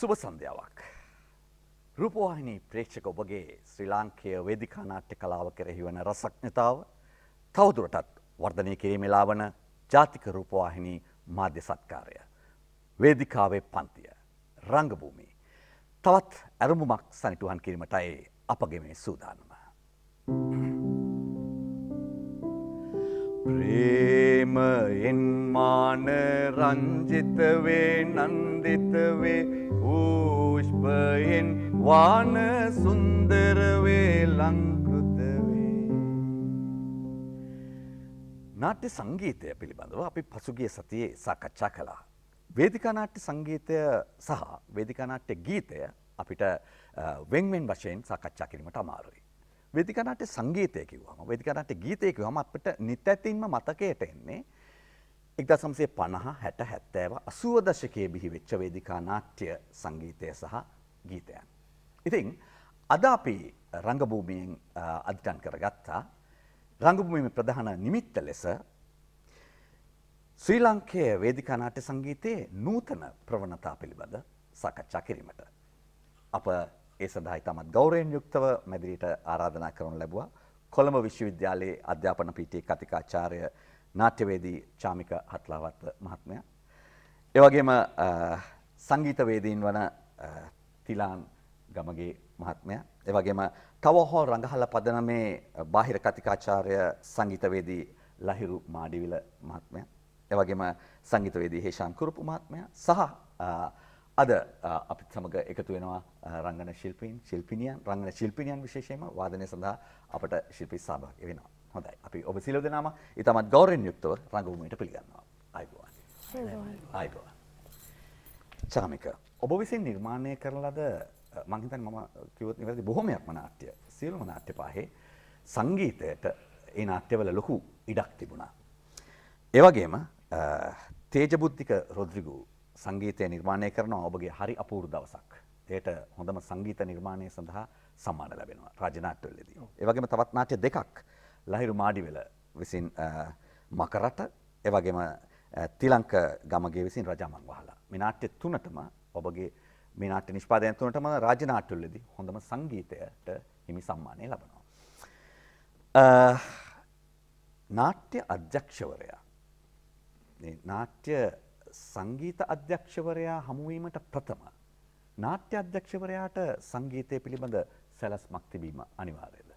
සුබ සන්ධ්‍යාවක්. රූපවාහිනී ප්‍රේක්ෂක ඔබගේ ශ්‍රී ලාංකේය වේදිකා නාට්‍ය කලාව කෙරෙහි වන රසඥතාව තවදුරටත් වර්ධනය කිරීමේ ලාවන ජාතික රූපවාහිනී මාධ්‍ය සත්කාරය. වේදිකාවේ පන්තිය රංගභූමි. තවත් ඇරඹුමක් සනිටුහන් කිරීමටයි අපගේ මේ සූදානම. ප්‍රේමයෙන් මාන රංජිත වේ නන්දිත වේ පුෂ්පයෙන් වාන සුන්දර වේ ලංකෘත වේ. නාට්‍ය සංගීතය පිළිබඳව අපි පසුගිය සතියේ සාකච්ඡා කළා. වේදිකා නාට්‍ය සංගීතය සහ වේදිකා නාට්‍ය ගීතය අපිට වෙන්වෙන් වශයෙන් සාකච්ඡා කිරීමට අමාරුයි. වේදිකා නාට්‍ය සංගීතය කිව්වම වේදිකා නාට්‍ය ගීතය කිව්වම අපිට නිතැතින්ම මතකයට එන්නේ 1950 60 70 80 දශකයේ බිහි වෙච්ච වේදිකා නාට්‍ය සංගීතය සහ ගීතයන්. ඉතින් අද අපි රංගභූමියෙන් අධිටන් කරගත්තා රංගභූමියේ ප්‍රධාන නිමිත්ත ලෙස ශ්‍රී ලාංකේය වේදිකා නාට්‍ය සංගීතයේ නූතන ප්‍රවණතා පිළිබඳ සාකච්ඡා කිරීමට. අප ඒ සඳහා ඉතාමත් ගෞරවයෙන් යුක්තව මැදිරියට ආරාධනා කරනු ලැබුවා කොළඹ විශ්වවිද්‍යාලයේ අධ්‍යාපන පීඨයේ කතිකාචාර්ය නාට්‍යවේදී චාමික හත්ලාවත්ත මහත්මයා. ඒ වගේම සංගීතවේදීන් වන තිලාන් ගමගේ මහත්මයා. ඒ වගේම ටවර් රංගහල පදනමේ බාහිර කතිකාචාර්ය සංගීතවේදී ලහිරු මාඩිවිල මහත්මයා. ඒ වගේම සංගීතවේදී හේෂාම් කුරුපු මහත්මයා සහ අද අපිත් සමග එකතු වෙනවා රංගන ශිල්පිනියන් රංගන ශිල්පිනියන් විශේෂයෙන්ම වාදනය සඳහා අපට ශිල්පී සහභාගී වෙනවා. හොඳයි. අපි ඔබ සියලු දෙනාම ඊටමත් ගෞරවයෙන් යුක්තව රංගභූමියට පිළිගන්නවා. ආයුබෝවන්. ආයුබෝවන්. චාමික ඔබ විසින් නිර්මාණය කරන ලද මම හිතන්නේ මම කිව්වොත් නිවැරදි බොහොමයක්ම නාට්‍ය සියලුම නාට්‍ය පහේ සංගීතයට ඒ නාට්‍යවල ලොකු ඉඩක් තිබුණා. ඒ වගේම තේජබුද්ධික රොඩ්රිගෝ සංගීතය නිර්මාණය කරනවා ඔබගේ හරි අපූර්ව දවසක්. ඒට හොඳම සංගීත නිර්මාණය සඳහා සම්මාන ලැබෙනවා රාජ්‍ය නාට්‍යවලදී. ඒ වගේම තවත් නාට්‍ය දෙකක් ලහිරු මාඩිවෙල විසින් මකරට ඒ වගේම තිලංක ගමගේ විසින් රජාමන් වහලා. මේ නාට්‍ය තුනටම ඔබගේ මේ නාට්‍ය නිෂ්පාදනය තුනටම රාජ්‍ය නාට්‍යවලදී හොඳම සංගීතයට හිමි සම්මානය ලබනවා. නාට්‍ය අධ්‍යක්ෂවරයා නාට්‍ය සංගීත අධ්‍යක්ෂවරයා හමුවීමට ප්‍රථම නාට්‍ය අධ්‍යක්ෂවරයාට සංගීතය පිළිබඳ සැලස්මක් තිබීම අනිවාර්යද?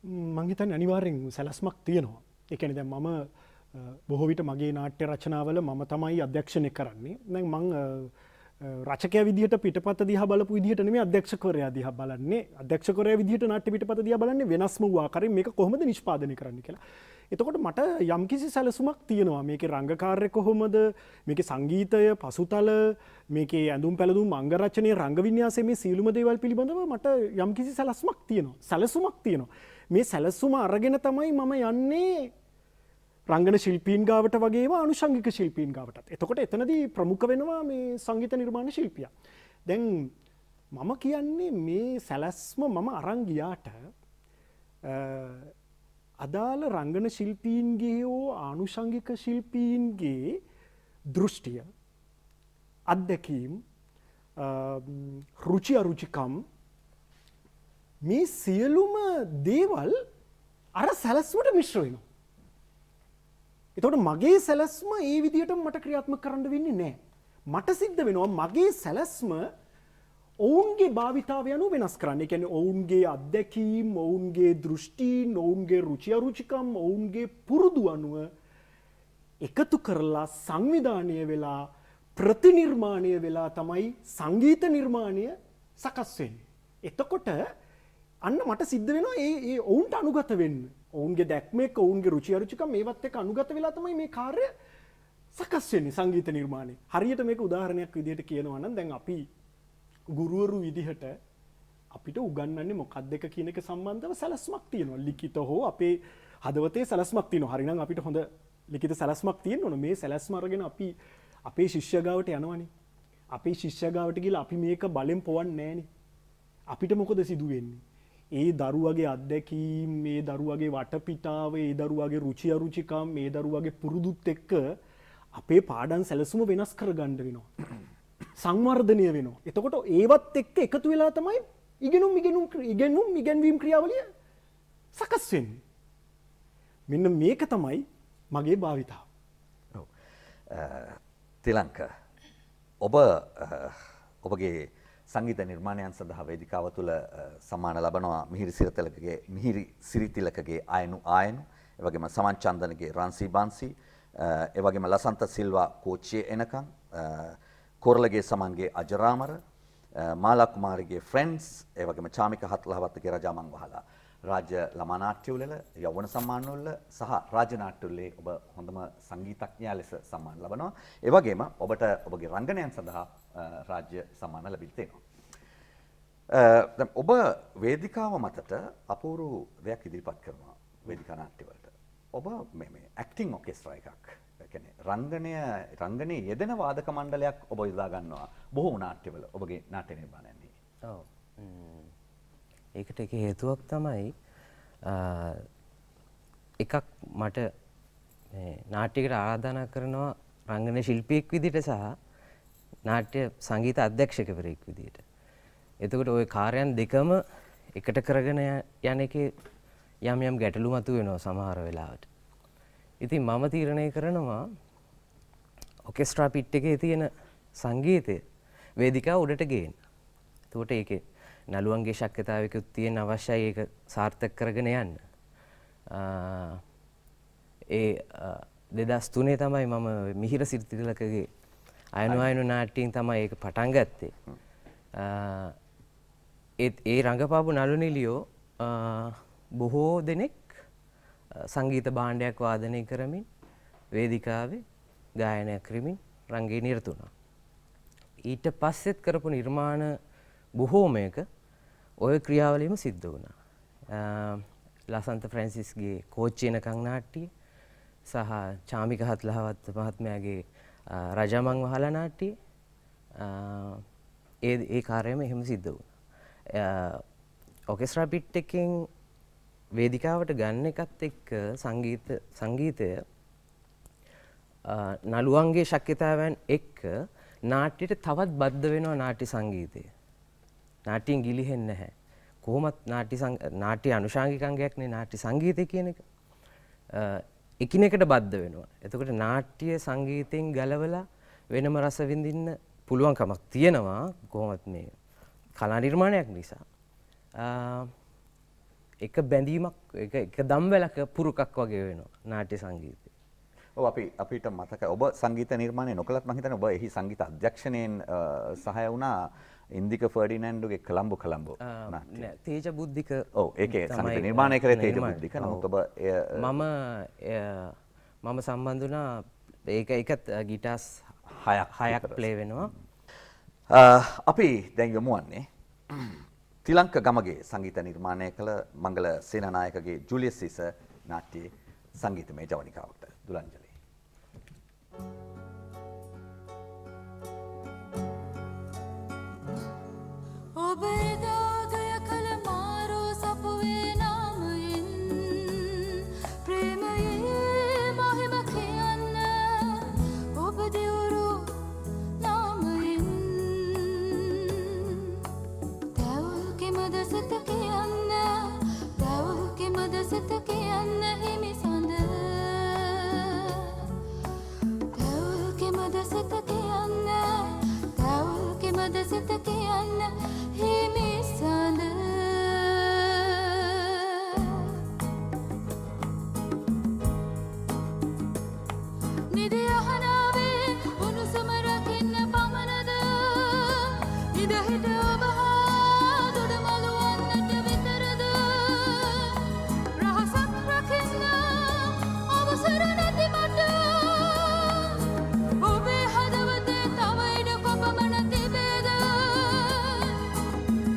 මං හිතන්නේ අනිවාර්යෙන් සැලස්මක් තියෙනවා. ඒ කියන්නේ දැන් මම බොහෝ විට මගේ නාට්‍ය රචනාවල මම තමයි අධ්‍යක්ෂණය කරන්නේ. දැන් මං රචකයා විදිහට පිටපත දිහා බලපු විදිහට නෙමෙයි අධ්‍යක්ෂකවරයා දිහා බලන්නේ. අධ්‍යක්ෂකවරයා විදිහට නාට්‍ය පිටපත දිහා බලන්නේ වෙනස්ම වූ ආකාරයෙන් මේක කොහොමද නිෂ්පාදනය කරන්න කියලා. එතකොට මට යම්කිසි සැලසුමක් තියෙනවා. මේකේ රංගකාර්ය කොහොමද? මේකේ සංගීතය, පසුතල, මේකේ ඇඳුම් පැළඳුම්, අංග රචනය, රංග වින්‍යාසය මේ සියලුම දේවල් පිළිබඳව මට යම්කිසි සැලසුමක් තියෙනවා. සැලසුමක් තියෙනවා. මේ සැලසුම අරගෙන තමයි මම යන්නේ රංගන ශිල්පීන් ගාවට වගේම අනුශංගික ශිල්පීන් ගාවටත්. එතකොට එතනදී ප්‍රමුඛ වෙනවා මේ සංගීත නිර්මාණ ශිල්පියා. දැන් මම කියන්නේ මේ සැලැස්ම මම අරන් ගියාට අදාළ රංගන ශිල්පීන්ගේ හෝ ආනුශංගික ශිල්පීන්ගේ දෘෂ්ටිය, අත්දැකීම්, රුචි අරුචිකම් මේ සියලුම දේවල් අර සැලැස්මට මිශ්‍ර වෙනවා. එතකොට මගේ සැලැස්ම ඒ විදිහට මට ක්‍රියාත්මක කරන්න වෙන්නේ නැහැ. මට සිද්ධ වෙනවා මගේ සැලැස්ම ඔවුන්ගේ භාවිතාව යනුව වෙනස් කරන්න. ඒ කියන්නේ ඔවුන්ගේ අත්දැකීම්, ඔවුන්ගේ දෘෂ්ටීන්, ඔවුන්ගේ රුචි අරුචිකම්, ඔවුන්ගේ පුරුදු අනුව එකතු කරලා සංවිධානය වෙලා ප්‍රතිනිර්මාණය වෙලා තමයි සංගීත නිර්මාණය සකස් වෙන්නේ. එතකොට අන්න මට සිද්ධ වෙනවා ඒ ඔවුන්ට අනුගත වෙන්න. ඔවුන්ගේ දැක්ම එක්ක ඔවුන්ගේ රුචි අරුචිකම් මේවත් එක්ක අනුගත වෙලා තමයි මේ කාර්ය සකස් වෙන්නේ සංගීත නිර්මාණය. හරියට මේක උදාහරණයක් විදිහට කියනවා නම් දැන් අපි ගුරුවරු විදිහට අපිට උගන්වන්නේ මොකක්ද එක කියන එක සම්බන්ධව සැලැස්මක් තියෙනවා. ලිඛිත හෝ අපේ හදවතේ සැලැස්මක් තියෙනවා. හරිනම් අපිට හොඳ ලිඛිත සැලැස්මක් තියෙන්න ඕන. මේ සැලැස්ම අරගෙන අපි අපේ ශිෂ්‍ය ගාවට යනවනේ. අපේ ශිෂ්‍ය ගාවට ගිහලා අපි මේක බලෙන් පොවන්නේ නැහනේ. අපිට මොකද සිදු වෙන්නේ? ඒ දරුවගේ අත්දැකීම්, මේ දරුවගේ වටපිටාව, ඒ දරුවගේ රුචි අරුචිකම්, මේ දරුවගේ පුරුදුත් එක්ක අපේ පාඩම් සැලසුම වෙනස් කරගන්න වෙනවා. සංවර්ධනය වෙනවා. එතකොට ඒවත් එක්ක එකතු වෙලා තමයි ඉගෙනීම් ක්‍රියාවලිය සකස් වෙන්නේ. මෙන්න මේක තමයි මගේ භාවිතාව. ඔව්. තිලංක ඔබගේ සංගීත නිර්මාණයන් සඳහා වේදිකාව තුළ සම්මාන ලබනවා මිහිරි සිරිතිලකගේ ආයනු ආයනු, එවැගේම සමන් චන්දනගේ රන්සි බන්සි, එවැගේම ලසන්ත සිල්වා කෝච්චියේ එනකම්, කොරළගේ සමන්ගේ අජරාමර, මාලා කුමාරිගේ ෆ්‍රෙන්ඩ්ස්, එවැගේම චාමික හත්ලහවත්තගේ රජාමන් වහලා රාජ්‍ය ළමා නාට්‍ය උළෙල, යෞවන සම්මාන උළෙල සහ රාජ්‍ය නාට්‍ය උළෙලේ ඔබ හොඳම සංගීතඥයා ලෙස සම්මාන ලබනවා. ඒ වගේම ඔබට ඔබගේ රංගනයන් සඳහා රාජ්‍ය සම්මාන ලැබිලා තියෙනවා. දැන් ඔබ වේදිකාව මතට අපූර්ව දෙයක් ඉදිරිපත් කරනවා වේදිකා නාට්‍ය වලට. ඔබ මේ ඇක්ටිං ඔකෙස්ට්‍රා එකක්. ඒ කියන්නේ රංගනයේ යෙදෙන වාදක මණ්ඩලයක් ඔබ යොදා ගන්නවා බොහෝ නාට්‍යවල ඔබගේ නාට්‍ය නිර්මාණයන්හි. ඔව්. ඒකට එක හේතුවක් තමයි එකක් මට නාට්‍යයකට ආරාධනා කරනවා රංගන ශිල්පියෙක් විදිහට සහ නාට්‍ය සංගීත අධ්‍යක්ෂකවරයෙක් විදිහට. එතකොට ওই කාර්යයන් දෙකම එකට කරගෙන යන එකේ යම් ගැටලු මතුවෙනවා සමහර වෙලාවට. ඉතින් මම තීරණය කරනවා ඔකෙස්ට්‍රා පිට් එකේ තියෙන සංගීතය වේදිකාව උඩට ගේන්න. එතකොට ඒකේ නළුවන්ගේ ශක්්‍යතාවයකුත් තියෙන අවශ්‍යයි ඒක සාර්ථක කරගෙන යන්න. ඒ 2003 තමයි මම මිහිර සිරිතිලකගේ අයනු නාට්‍යයෙන් තමයි ඒක පටන් ගත්තේ. ඒ රංගපාපු නළු නිලියෝ බොහෝ දෙනෙක් සංගීත භාණ්ඩයක් වාදනය කරමින් වේදිකාවේ ගායනය කරමින් රංගේ නිරත වුණා. ඊට පස්සෙත් කරපු නිර්මාණ බොහෝමයක ඔය ක්‍රියාවලියම සිද්ධ වුණා. ලසන්ත ෆ්‍රැන්සිස්ගේ කෝච්චියනකං නාට්ටිය සහ චාමික හත්ලහවත්ත මහත්මයාගේ රජමන් වහලා නාට්ටිය ඒ කාර්යම එහෙම සිද්ධ වුණා. ඔකෙස්ට්‍රා පිට් එකෙන් වේදිකාවට ගන්න එකත් එක්ක සංගීතය නළුවන්ගේ ශක්්‍යතාවයන් එක්ක නාට්‍යයට තවත් බද්ධ වෙනවා නාට්‍ය සංගීතය. නාට්‍යයෙන් ගිලිහෙන්නේ නැහැ. කොහොමත් නාට්‍ය අනුශාංගික අංගයක්නේ නාට්‍ය සංගීතය කියන එක. එකිනෙකට බද්ධ වෙනවා. එතකොට නාට්‍ය සංගීතයෙන් ගලවලා වෙනම රස විඳින්න පුළුවන්කමක් තියෙනවා කොහොමත් මේ කලා නිර්මාණයක් නිසා. එක බැඳීමක් එක දම්වැලක පුරුකක් වගේ වෙනවා නාට්‍ය සංගීතය. ඔව් අපිට මතකයි ඔබ සංගීත නිර්මාණය නොකලත් මම හිතන්නේ ඔබ එහි සංගීත අධ්‍යක්ෂණයෙන් සහාය වුණා ඉන්දික ෆර්ඩිනෑන්ඩුගේ කොළඹ නාට්‍ය. තේජ බුද්ධික. ඔව් ඒකේ සංගීත නිර්මාණය කරේ තේජ බුද්ධික. නමුත් ඔබ මම සම්බන්ධ වුණා ඒකත් ගිටාස් 6ක් ප්ලේ වෙනවා. අපි දැන් යමු වන්නේ තිලංක ගමගේ සංගීත නිර්මාණය කළ මංගල සේනානායකගේ ජුලියස් සීසර් නාට්‍යයේ සංගීතමය ජවනිකාවට දුලංජලි. ඔබ එදාගය කළ මාරෝ සපුවේ නාමයෙන් ප්‍රේමයේ මහිම කියන්න ඔබ දෙවරු නාමයෙන් දැවුගේ මදසත කියන්න දැවුගේ මදසත කියන්න හිමි සඳ දැවුගේ මදසත කියන්න දැවුගේ මදසත කියන්න හිමි සඳ නිදි අහනාවේ උණුසුම රකින්න පමණද නිදහිට ඔබ හා දොඩමළු වන්නට විතරද රහසක් රකින්න අවසර නැති මට ඔබේ හදවතේ තව ඉඩ කොපමණ තිබේද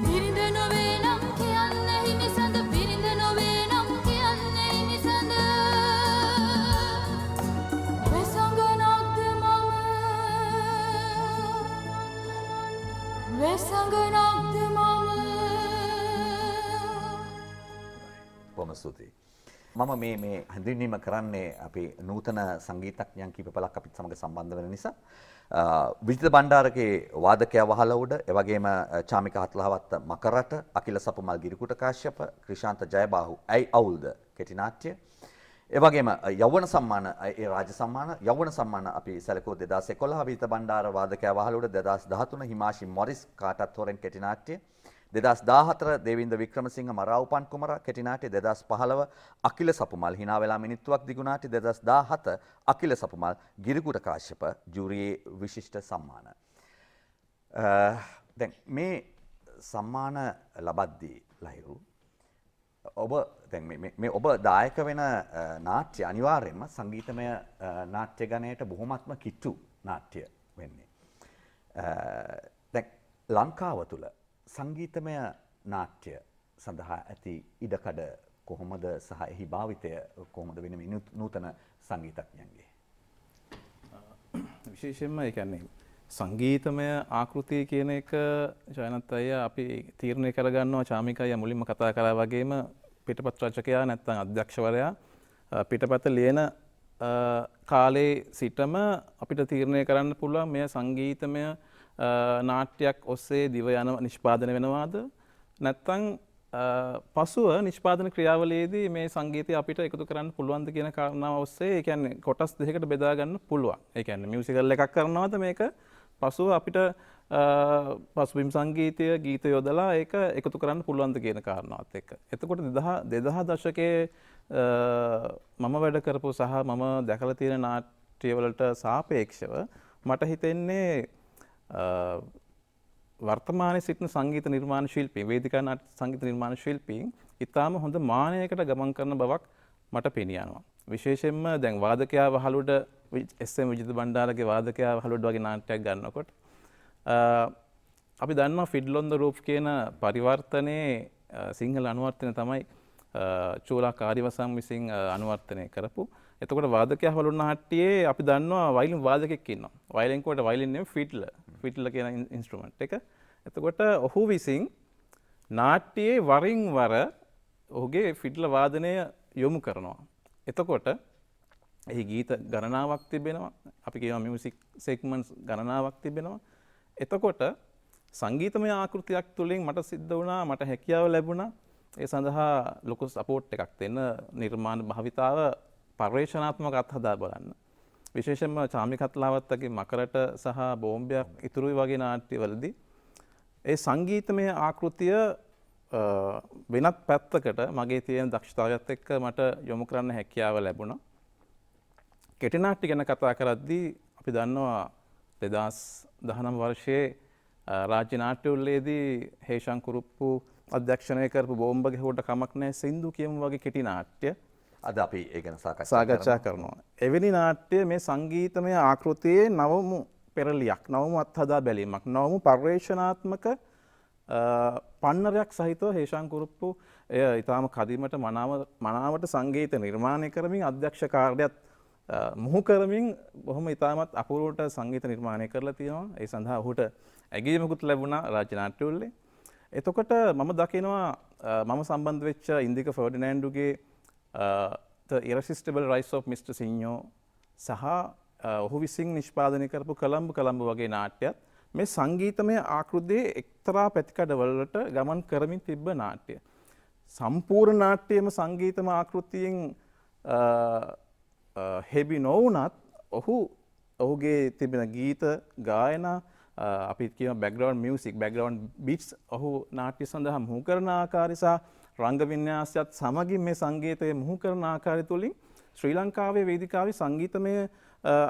පිරිඳ නොවේ නම් කියන්න හිමි සඳ පිරිඳ නොවේ නම් කියන්න හිමි සඳ වෙසඟනක්ද මම බොහොම ස්තුතියි. මම මේ හඳුන්වීම කරන්නේ අපි නූතන සංගීතඥයන් කීප පළක් අපිත් සමග සම්බන්ධ වෙන නිසා විජිත බණ්ඩාරගේ වාදකයා වහල උඩ එවැගේම චාමික හත්ලහවත්ත මකරට අකිල සපුමල් ගිරිකුට කාශ්‍යප ක්‍රිෂාන්ත ජයබාහු ඇයි අවුල්ද කෙටි නාට්‍ය එවැගේම යෞවන සම්මාන ඒ රාජ සම්මාන යෞවන සම්මාන අපි සැලකුවොත් 2011 විජිත බණ්ඩාර වාදකයා වහල උඩ 2013 හිමාෂි මොරිස් කාටත් හොරෙන් කෙටි නාට්‍ය 2014 දේවින්ද වික්‍රමසිංහ මරාවුපන් කුමර කෙටි නාට්‍ය 2015 අකිල සපුමල් hina වෙලා මිනිත්තුවක් දිගු නාට්‍ය 2017 අකිල සපුමල් ගිරිකුට කාශ්‍යප ජූරියේ විශිෂ්ට සම්මාන. දැන් මේ සම්මාන ලබද්දී ලහිරු ඔබ දැන් මේ ඔබ දායක වෙන නාට්‍ය අනිවාර්යයෙන්ම සංගීතමය නාට්‍ය ගණයට බොහොමත්ම කිට්ටු නාට්‍ය වෙන්නේ. දැන් ලංකාව තුල සංගීතමය නාට්‍ය සඳහා ඇති ඉඩකඩ කොහොමද සහ එහි භාවිතය කොහොමද වෙන මේ නූතන සංගීතඥයන්ගේ? විශේෂයෙන්ම ඒ කියන්නේ සංගීතමය ආකෘතිය කියන එක ජයනත් අයියා අපි තීරණය කරගන්නවා චාමික අයියා මුලින්ම කතා කරා වගේම පිටපත් රචකයා නැත්නම් අධ්‍යක්ෂවරයා පිටපත ලියන කාලේ සිටම අපිට තීරණය කරන්න පුළුවන් මේ සංගීතමය නාට්‍යයක් ඔස්සේ දිව යන නිෂ්පාදනය වෙනවාද නැත්නම් පසුව නිෂ්පාදන ක්‍රියාවලියේදී මේ සංගීතය අපිට එකතු කරන්න පුළුවන්ද කියන කාරණාව ඔස්සේ ඒ කියන්නේ කොටස් දෙකකට බෙදා ගන්න පුළුවන්. ඒ කියන්නේ මියුසිකල් එකක් කරනවාද මේක පසුව අපිට පසුබිම් සංගීතය ගීත යොදලා ඒක එකතු කරන්න පුළුවන්ද කියන කාරණාවත් එක්ක. එතකොට 2000 දශකයේ මම වැඩ කරපු සහ මම දැකලා තියෙන නාට්‍යවලට සාපේක්ෂව මට හිතෙන්නේ වර්තමානයේ සිටින සංගීත නිර්මාණ ශිල්පී වේදිකා නාට්‍ය සංගීත නිර්මාණ ශිල්පීන් ඉතාම හොඳ මානයකට ගමන් කරන බවක් මට පෙනී යනවා. විශේෂයෙන්ම දැන් වාදකයා වහලුඩ එස්.එම්. විජිත බණ්ඩාරගේ වාදකයා වහලුඩ වගේ නාට්‍යයක් ගන්නකොට අපි දන්නවා ෆිඩ්ල් ඔන් ද රූෆ් කියන පරිවර්තනයේ සිංහල අනුවර්තනය තමයි චූලා කාරිවසම් විසින් අනුවර්තනය කරපු. එතකොට වාදකයා වහලුඩ නාට්‍යයේ අපි දන්නවා වයලින් වාදකෙක් ඉන්නවා. වයලින් කොට වයලින් නෙමෙයි ෆිඩ්ල් කියන ඉන්ස්ට්‍රුමන්ට් එක. එතකොට ඔහු විසින් නාට්‍යයේ වරින් වර ඔහුගේ ෆිඩ්ල් වාදනය යොමු කරනවා. එතකොට එහි ගීත ගණනාවක් තිබෙනවා. අපි කියනවා මියුසික් සෙග්මන්ට්ස් ගණනාවක් තිබෙනවා. එතකොට සංගීතමය ආකෘතියක් තුළින් මට සිද්ධ වුණා මට හැකියාව ලැබුණා ඒ සඳහා ලොකු සපෝට් එකක් දෙන්න නිර්මාණ භාවිතාව පර්යේෂණාත්මක අත්හදා බලන්න. විශේෂයෙන්ම චාමික හත්ලාවත්තගේ මකරට සහ බෝම්බයක් ඉතුරුයි වගේ නාට්‍යවලදී ඒ සංගීතමය ආකෘතිය වෙනත් පැත්තකට මගේ තියෙන දක්ෂතාවයත් එක්ක මට යොමු කරන්න හැකියාව ලැබුණා. කෙටි නාට්‍ය ගැන කතා කරද්දී අපි දන්නවා 2019 වර්ෂයේ රාජ්‍ය නාට්‍ය උළෙලේදී හේෂන් කුරුප්පු අධ්‍යක්ෂණය කරපු බෝම්බ ගැහුවට කමක් නැහැ සින්දු කියමු වගේ කෙටි නාට්‍ය අද අපි ඒ ගැන සාකච්ඡා කරනවා. එවැනි නාට්‍ය මේ සංගීතමය ආකෘතියේ නවමු පෙරලියක්, නවමු අත්හදා බැලීමක්, නවමු පර්යේෂණාත්මක පන්නරයක් සහිතව හේෂන් කුරුප්පු එය ඊටාම කදිමට මනාවට සංගීත නිර්මාණය කරමින් අධ්‍යක්ෂ කාර්යයත් මුහු කරමින් බොහොම ඉතාමත් අපූර්වට සංගීත නිර්මාණය කරලා තියෙනවා. ඒ සඳහා ඔහුට ඇගීමකුත් ලැබුණා රාජ්‍ය නාට්‍ය උළෙලේ. එතකොට මම දකිනවා මම සම්බන්ධ වෙච්ච Indika ෆර්ඩිනෑන්ඩුගේ The Irresistible Rise of Mr. Sinyo සහ ඔහු විසින් නිෂ්පාදනය කරපු කලම්බු වගේ නාට්‍යත් මේ සංගීතමය ආකෘතියේ එක්තරා පැතිකඩවලට ගමන් කරමින් තිබ්බ නාට්‍ය. සම්පූර්ණ නාට්‍යයේම සංගීතම ආකෘතියෙන් හෙබි නොවුනත් ඔහුගේ තිබෙන ගීත ගායනා අපි කියන බෑග්ග්‍රවුන්ඩ් මියුසික් බෑග්ග්‍රවුන්ඩ් බීට්ස් ඔහු නාට්‍ය සඳහා මුහු කරන ආකාරය සහ රංග වින්‍යාසයත් සමගින් මේ සංගීතය මුහු කරන ආකාරය තුළින් ශ්‍රී ලංකාවේ වේදිකාවේ සංගීතමය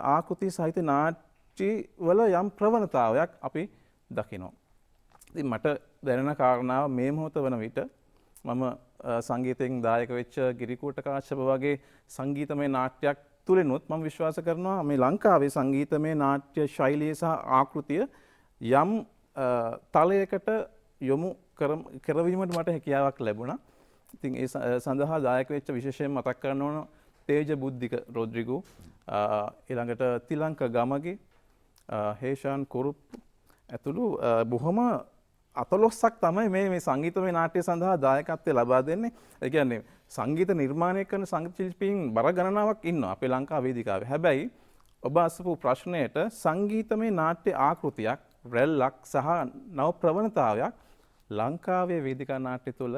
ආකෘති සහිත නාට්‍ය වල යම් ප්‍රවණතාවයක් අපි දකිනවා. ඉතින් මට දැනෙන කාරණාව මේ මොහොත වන විට මම සංගීතයෙන් දායක වෙච්ච ගිරිකූට කාශ්‍යප වගේ සංගීතමය නාට්‍යයක් තුලිනුත් මම විශ්වාස කරනවා මේ ලංකාවේ සංගීතමය නාට්‍ය ශෛලිය සහ ආකෘතිය යම් තලයකට යොමු කරවීමට මට හැකියාවක් ලැබුණා. ඉතින් ඒ සඳහා දායක වෙච්ච විශේෂයෙන් මතක් කරන්න ඕන තේජ බුද්ධික රොඩ්රිගෝ ඊළඟට තිලංක ගමගේ හේෂාන් කුරුප්පු ඇතුළු බොහොම අතලොස්සක් තමයි මේ සංගීතමය නාට්‍ය සඳහා දායකත්වය ලබා දෙන්නේ. ඒ කියන්නේ සංගීත නිර්මාණය කරන සංගීත ශිල්පීන් බර ගණනාවක් ඉන්නවා අපේ ලංකා වේදිකාවේ. හැබැයි ඔබ අසපු ප්‍රශ්නයට සංගීතමය නාට්‍ය ආකෘතියක්, රැල්ලක් සහ නව ප්‍රවණතාවයක් ලංකාවේ වේදිකා නාට්‍ය තුළ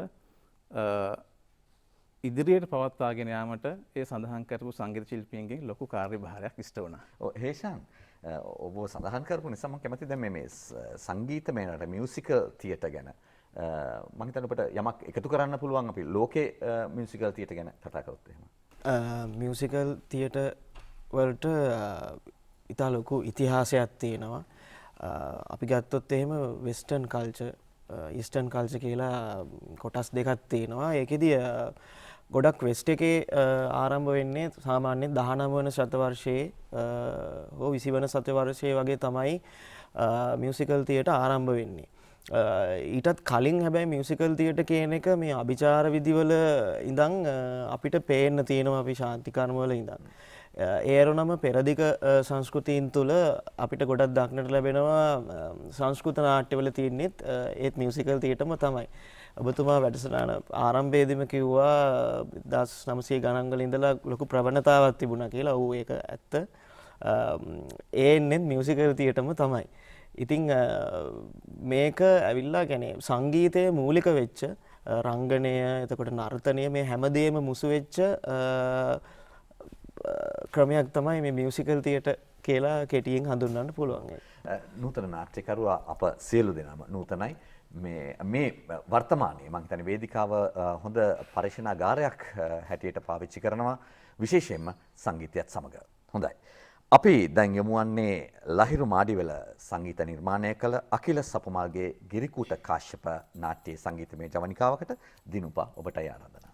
ඉදිරියට පවත්වාගෙන යාමට ඒ සඳහන් කරපු සංගීත ශිල්පීන්ගෙන් ලොකු කාර්යභාරයක් ඉෂ්ට වුණා. හේෂාන් ඔබ සඳහන් කරපු නිසා මම කැමතියි දැන් මේ සංගීතමය නට මියුසිකල් තියටර් ගැන මම හිතන්නේ ඔබට යමක් එකතු කරන්න පුළුවන් අපි ලෝකේ මියුසිකල් තියටර් ගැන කතා කරොත් එහෙම. මියුසිකල් තියටර් වලට ඉතා ලොකු ඉතිහාසයක් තියෙනවා. අපි ගත්තොත් එහෙම වෙස්ටර්න් කල්චර්, ඊස්ටර්න් කල්චර් කියලා කොටස් දෙකක් තියෙනවා. ඒකෙදි ගොඩක් වෙස්ට් එකේ ආරම්භ වෙන්නේ සාමාන්‍යයෙන් 19 වන ශතවර්ෂයේ හෝ 20 වන ශතවර්ෂයේ වගේ තමයි මියුසිකල් තියටර් ආරම්භ වෙන්නේ. ඊටත් කලින් හැබැයි මියුසිකල් තියටර් කියන එක මේ අභිචාර විධිවල ඉඳන් අපිට පේන්න තියෙනවා අපි ශාන්ති කර්ම වල ඉඳන්. ඒරුණම පෙරදිග සංස්කෘතීන් තුළ අපිට ගොඩක් දක්නට ලැබෙනවා සංස්කෘත නාට්‍යවල තියෙන්නේත් ඒත් මියුසිකල් තියටර්ම තමයි. ඔබතුමා වැඩසටහන ආරම්භයේදීම කිව්වා 1900 ගණන් වල ඉඳලා ලොකු ප්‍රවණතාවක් තිබුණා කියලා. ඔව් ඒක ඇත්ත. ඒන්නේ මියුසිකල් තියටර්ම තමයි. ඉතින් මේක ඇවිල්ලා කියන්නේ සංගීතයේ මූලික වෙච්ච රංගනය, එතකොට නර්තනය, මේ හැමදේම මුසු වෙච්ච ක්‍රමයක් තමයි මේ මියුසිකල් තියටර් කියලා කෙටියෙන් හඳුන්වන්න පුළුවන්. නූතන නාට්‍යකරුවා අප සියලු දෙනාම නූතනයි. මේ වර්තමානයේ මම හිතන්නේ වේදිකාව හොඳ පරිශනාගාරයක් හැටියට පාවිච්චි කරනවා, විශේෂයෙන්ම සංගීතයත් සමග. හොඳයි. අපි දැන් යමු වන්නේ ලහිරු මාඩිවල සංගීත නිර්මාණය කළ අකිල සපුමල්ගේ ගිරිකූට කාශ්‍යප නාට්‍ය සංගීතමය ජවනිකාවකට. දිනුපා ඔබටයි ආරාධනාව.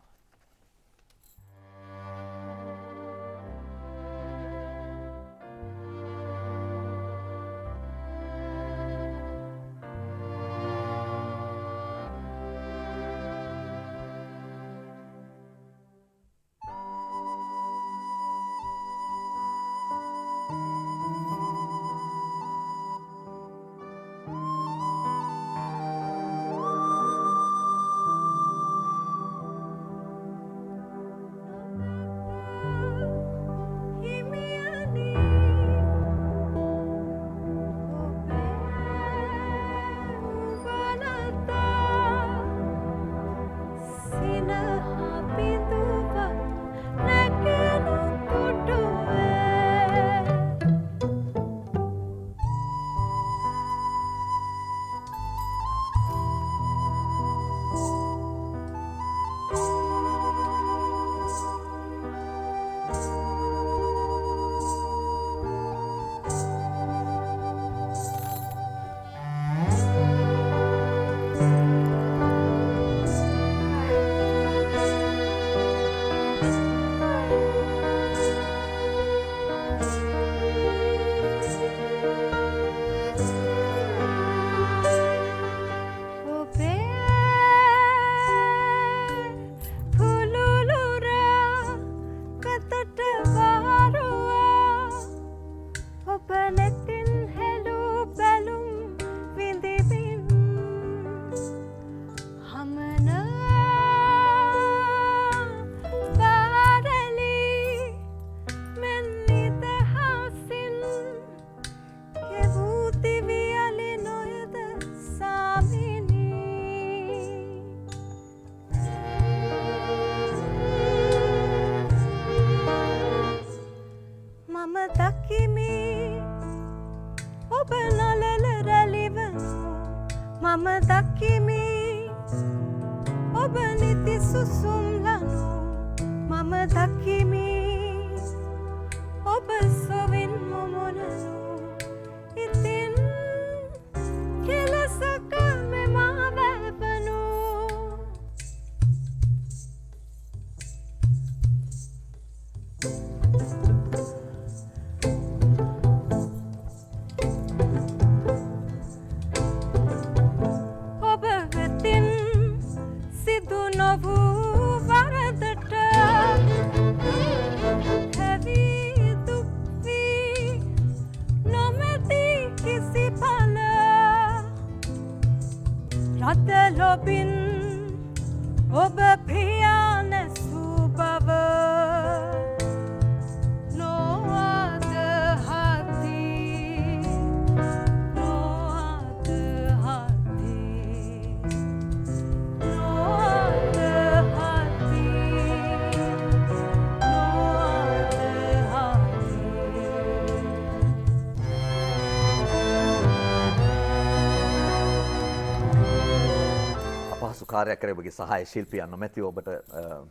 රද ලොබින් ඔබ පියානැසූ බව නොඅද හති නොඅද හති නොඅද හති නොඅද අපහසු කාර්යයක් කරේ ඔබගේ සහාය ශිල්පියන් නොමැතිව ඔබට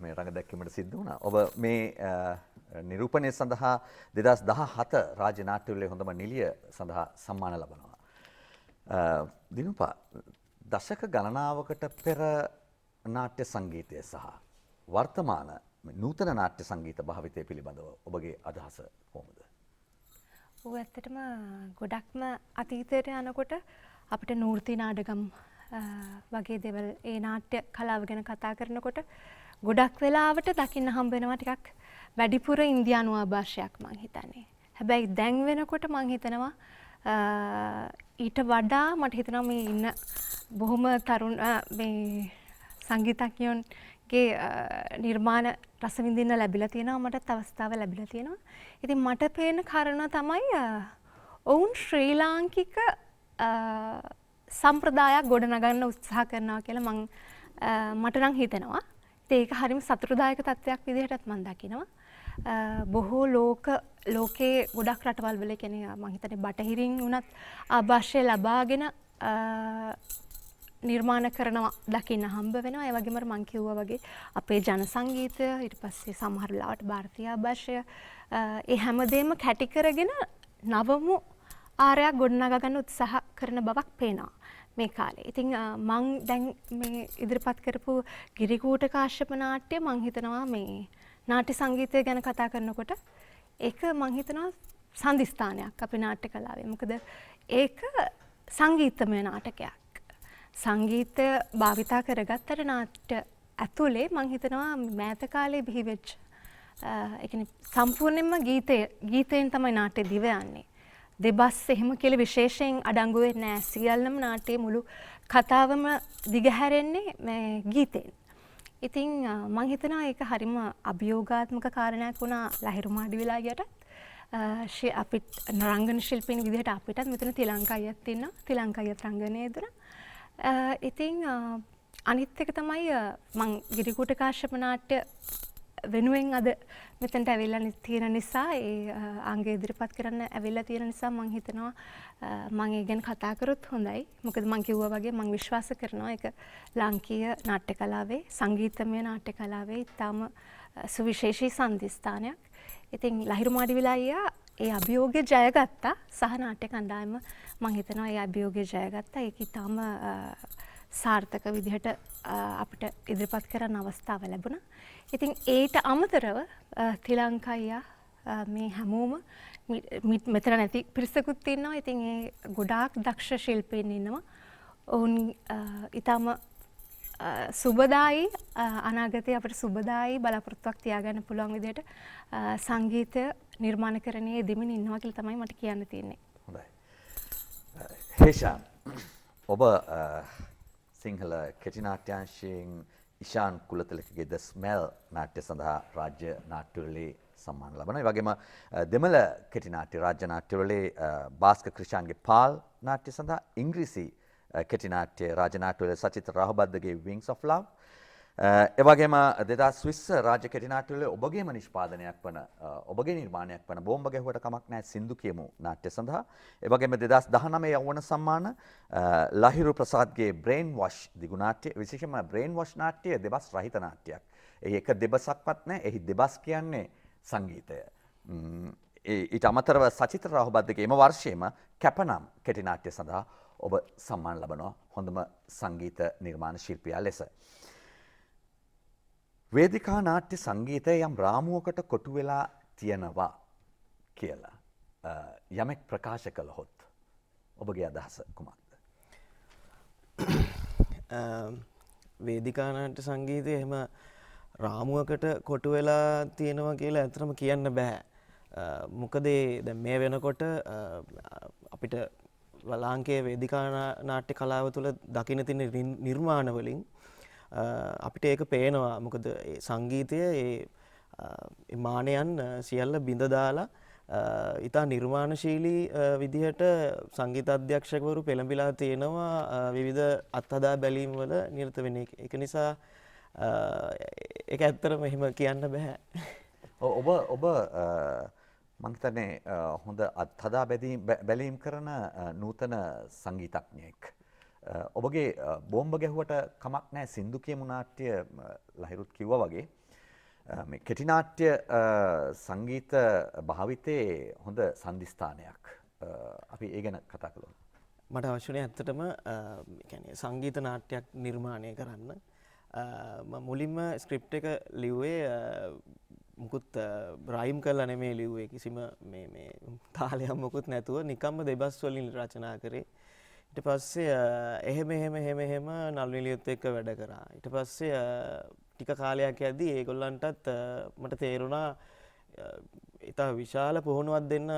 මේ රඟ දැක්වීමට සිද්ධ වුණා. ඔබ මේ නිරූපණය සඳහා 2017 රාජ්‍ය නාට්‍යවලේ හොඳම නිළිය සඳහා සම්මාන ලබනවා. දිනුපා දශක ගණනාවකට පෙර නාට්‍ය සංගීතය සහ වර්තමාන නූතන නාට්‍ය සංගීත භාවිතය පිළිබඳව ඔබගේ අදහස කොහොමද? ඔව් ඇත්තටම ගොඩක්ම අතීතයට යනකොට අපිට නූර්ති නාටකම් වගේ දේවල් ඒ නාට්‍ය කලාව ගැන කතා කරනකොට ගොඩක් වෙලාවට දකින්න හම්බ වෙනවා ටිකක් වැඩිපුර ඉන්දියානු ආభాෂයක් මං හිතන්නේ. හැබැයි දැන් වෙනකොට මං හිතනවා ඊට වඩා මට හිතෙනවා මේ ඉන්න බොහොම තරුණ මේ සංගීතඥයන්ගේ නිර්මාණ රස විඳින්න ලැබිලා තියෙනවා. මටත් අවස්ථාව ලැබිලා තියෙනවා. ඉතින් මට පේන කාරණා තමයි ඔවුන් ශ්‍රී ලාංකික සම්ප්‍රදායක් ගොඩනගන්න උත්සාහ කරනවා කියලා මට නම් හිතෙනවා. ඒක හරිම සතුටුදායක තත්ත්වයක් විදිහටත් මම දකිනවා. බොහෝ ලෝකේ ගොඩක් රටවල් වල කියන්නේ මම හිතන්නේ බටහිරින් උනත් ආభాෂය ලබාගෙන නිර්මාණ කරනවා දකින්න හම්බ වෙනවා. ඒ වගේම මම කිව්වා වගේ අපේ ජන සංගීතය ඊට පස්සේ සමහර වෙලාවට භාරතීය ආభాෂය ඒ හැමදේම කැටි කරගෙන නවමු ආරයක් ගොඩනගා ගන්න උත්සාහ කරන බවක් පේනවා මේ කාලේ. ඉතින් මම දැන් මේ ඉදිරිපත් කරපු ගිරිකූට කාශ්‍යප නාට්‍ය මම හිතනවා මේ නාට්‍ය සංගීතය ගැන කතා කරනකොට ඒක මම හිතනවා සම්දිස්ථානයක් අපේ නාට්‍ය කලාවේ. මොකද ඒක සංගීතමය නාටකයක්. සංගීතය භාවිතා කරගත්තට නාට්‍ය ඇතුලේ මම හිතනවා මෑත කාලේ බිහි වෙච්ච ඒ කියන්නේ සම්පූර්ණයෙන්ම ගීතයෙන් තමයි නාට්‍ය දිව යන්නේ. දෙබස් එහෙම කියලා විශේෂයෙන් අඩංගු වෙන්නේ නැහැ. සියල්ලම නාට්‍යයේ මුළු කතාවම දිගහැරෙන්නේ මේ ගීතෙන්. ඉතින් මම හිතනවා ඒක හරිම අභියෝගාත්මක කාරණයක් වුණා ලහිරු මාඩිවිලාගේට. අපිට රංගන ශිල්පින් විදිහට අපිටත් මෙතන තිලංකා අයියත් ඉන්නවා. තිලංකා අයියත් රංගනයේ දුන. ඉතින් අනිත් එක තමයි මම ගිරිකූට කාශ්‍යප නාට්‍ය වෙනුවෙන් අද මෙතනට ඇවිල්ලා තියෙන නිසා ඒ අංගය ඉදිරිපත් කරන්න ඇවිල්ලා තියෙන නිසා මම හිතනවා මම ඒ ගැන කතා කරොත් හොඳයි. මොකද මම කිව්වා වගේ මම විශ්වාස කරනවා ඒක ලාංකීය නාට්‍ය කලාවේ සංගීතමය නාට්‍ය කලාවේ ඉතාම සුවිශේෂී සම්දිස්ථානයක්. ඉතින් ලහිරු මාඩිවිලා අයියා ඒ අභියෝගය ජයගත්තා සහ නාට්‍ය කණ්ඩායම මම හිතනවා ඒ අභියෝගය ජයගත්තා. ඒක ඉතාම සාර්ථක විදිහට අපිට ඉදිරිපත් කරන්න අවස්ථාව ලැබුණා. ඉතින් ඒට අමතරව තිලංකා අයියා මේ හැමෝම මෙතන නැති පිරිසකුත් ඉන්නවා. ඉතින් ඒ ගොඩාක් දක්ෂ ශිල්පීන් ඉන්නවා. ඔවුන් ඊටම සුබදායි අනාගතයේ අපිට සුබදායි බලාපොරොත්තුවක් තියාගන්න පුළුවන් විදිහට සංගීතය නිර්මාණකරණයේ දෙමින් ඉන්නවා කියලා තමයි මට කියන්න තියෙන්නේ. හොඳයි. හේෂාන් ඔබ සිංහල කෙටි නාට්‍යාංශයෙන් ඉෂාන් කුලතිලකගේ ද ස්මෙල් නාට්‍ය සඳහා රාජ්‍ය නාට්‍යවලේ සම්මාන ලබනවා. ඒ වගේම දෙමළ කෙටි නාට්‍ය රාජ්‍ය නාට්‍යවලේ භාස්කර් ක්‍රිෂාන්ගේ පාල් නාට්‍ය සඳහා ඉංග්‍රීසි කෙටි නාට්‍ය රාජ්‍ය නාට්‍යවල සචිත් රාහබද්දගේ Wings of Love. ඒ වගේම 2020 රාජ්‍ය කෙටි නාට්‍යවල ඔබගේම නිෂ්පාදනයක් වන ඔබගේ නිර්මාණයක් වන බෝම්බ ගැහුවට කමක් නැහැ සින්දු කියමු නාට්‍ය සඳහා. ඒ වගේම 2019 යෞවන සම්මාන ලහිරු ප්‍රසාද්ගේ Brain Wash දිගු නාට්‍ය විශේෂයෙන්ම Brain Wash නාට්‍ය දෙබස් රහිත නාට්‍යයක්. ඒක දෙබසක්වත් නැහැ. එහි දෙබස් කියන්නේ සංගීතය. ඊට අමතරව සචිත් රාහබද්දගේ එම වර්ෂයේම කැපනම් කෙටි නාට්‍ය සඳහා ඔබ සම්මාන ලබනවා හොඳම සංගීත නිර්මාණ ශිල්පියා ලෙස. වේදිකා නාට්‍ය සංගීතය යම් රාමුවකට කොටු වෙලා තියෙනවා කියලා යමෙක් ප්‍රකාශ කළහොත් ඔබගේ අදහස කුමක්ද? වේදිකා නාට්‍ය සංගීතය එහෙම රාමුවකට කොටු වෙලා තියෙනවා කියලා ඇත්තටම කියන්න බෑ. මොකද දැන් මේ වෙනකොට අපිට ලාංකේය වේදිකා නාට්‍ය කලාව තුළ දකින්න තියෙන නිර්මාණ වලින් අපිට ඒක පේනවා. මොකද සංගීතය ඒ මානයන් සියල්ල බිඳ දාලා ඉතා නිර්මාණශීලී විදිහට සංගීත අධ්‍යක්ෂකවරු පෙළඹිලා තියෙනවා විවිධ අත්හදා බැලීම් වල නිරත වෙන එක. ඒක නිසා ඒක ඇත්තටම එහෙම කියන්න බෑ. ඔබ මං හිතන්නේ හොඳ අත්හදා බැලීම් කරන නූතන සංගීතඥයෙක්. ඔබගේ බෝම්බ ගැහුවට කමක් නැහැ සින්දු කියමු නාට්‍ය ලහිරුත් කිව්වා වගේ මේ කෙටිනාට්‍ය සංගීත භාවිතයේ හොඳ සන්ධිස්ථානයක්. අපි ඒ ගැන කතා කළොත්. මට අවශ්‍යනේ ඇත්තටම කියන්නේ සංගීත නාට්‍යයක් නිර්මාණය කරන්න. මුලින්ම ස්ක්‍රිප්ට් එක ලිව්වේ මුකුත් රයිම් කරලා නෙමෙයි ලිව්වේ. කිසිම මේ තාලයක් මුකුත් නැතුව නිකම්ම දෙබස් වලින් රචනා කරේ. ඊට පස්සේ එහෙම නළු නිලියොත් එක්ක වැඩ කරා. ඊට පස්සේ ටික කාලයක් යද්දී ඒගොල්ලන්ටත් මට තේරුණා ඉතා විශාල පුහුණුවක් දෙන්න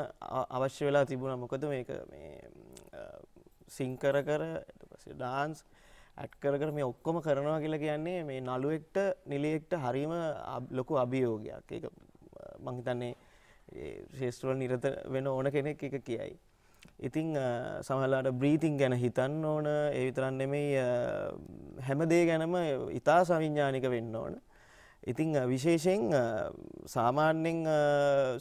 අවශ්‍ය වෙලා තිබුණා. මොකද මේක මේ සිං කර ඊට පස්සේ ඩාන්ස් ඇඩ් කර මේ ඔක්කොම කරනවා කියලා කියන්නේ මේ නළුවෙක්ට නිලියෙක්ට හරීම ලොකු අභියෝගයක්. ඒක මං හිතන්නේ ශේෂ්ත්‍ර වල නිරත වෙන ඕන කෙනෙක් ඒක කියයි. ඉතින් සමහරවිට බ්‍රීතිං ගැන හිතන්න ඕන. ඒ විතරක් නෙමෙයි හැම දේ ගැනම ඉතා සවිඥානික වෙන්න ඕන. ඉතින් විශේෂයෙන් සාමාන්‍යයෙන්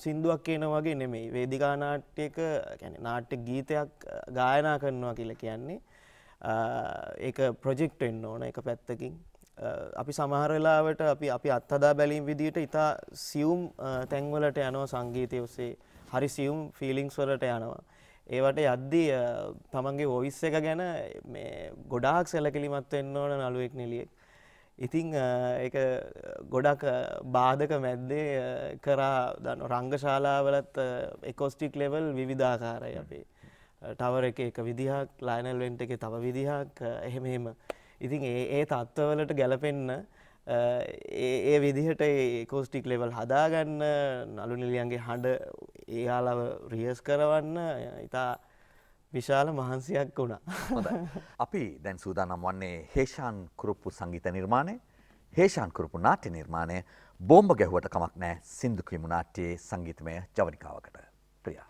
සින්දුවක් කියන වගේ නෙමෙයි. වේදිකා නාට්‍යයක කියන්නේ නාට්‍ය ගීතයක් ගායනා කරනවා කියලා කියන්නේ ඒක ප්‍රොජෙක්ට් වෙන්න ඕන එක පැත්තකින්. අපි සමහර වෙලාවට අපි අත්හදා බැලීම් විදියට ඉතා සියුම් තැන්වලට යනවා සංගීතය ඔස්සේ. හරි සියුම් ෆීලිංග්ස් වලට යනවා. ඒවට යද්දී තමන්ගේ වොයිස් එක ගැන මේ ගොඩාක් සැලකිලිමත් වෙන්න ඕන නළුවෙක් නිලියෙක්. ඉතින් ඒක ගොඩක් බාධක මැද්දේ කරා දන්න රංගශාලාවලත් එකෝස්ටික් ලෙවල් විවිධාකාරයි. අපේ ටවර් එක විදිහක්, ලයනල් වෙන්ට් එකේ තව විදිහක් එහෙම. ඉතින් ඒ තත්ත්වවලට ගැලපෙන්න ඒ විදිහට ඒකෝස්ටික් ලෙවල් හදාගන්න, නළු නිලියන්ගේ හඬ ඒයාලව රියස් කරවන්න ඉතා විශාල මහන්සියක් වුණා. හොඳයි. අපි දැන් සූදානම් වන්නේ හේෂාන් කුරුප්පු සංගීත නිර්මාණය, හේෂාන් කුරුප්පු නාට්‍ය නිර්මාණය බෝම්බ ගැහුවට කමක් නැහැ සින්දු කියමු නාට්‍යයේ සංගීතමය ජවනිකාවකට. ප්‍රියා.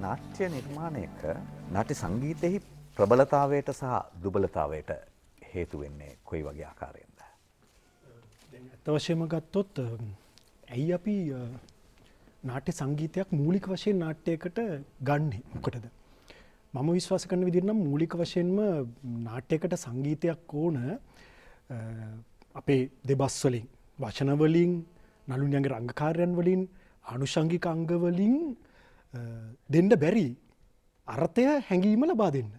නාට්‍ය නිර්මාණයක නාට්‍ය සංගීතයෙහි ප්‍රබලතාවයට සහ දුබලතාවයට හේතු වෙන්නේ කොයි වගේ ආකාරයෙන්ද? ඇත්ත වශයෙන්ම ගත්තොත් ඇයි අපි නාට්‍ය සංගීතයක් මූලික වශයෙන් නාට්‍යයකට ගන්නේ මොකටද? මම විශ්වාස කරන විදිහට නම් මූලික වශයෙන්ම නාට්‍යයකට සංගීතයක් ඕන අපේ දෙබස් වලින්, වචන වලින්, නළුනියන්ගේ රංගකාරයන් වලින්, ආනුෂංගික අංග වලින් දෙන්න බැරි අර්ථය හැඟීම ලබා දෙන්න.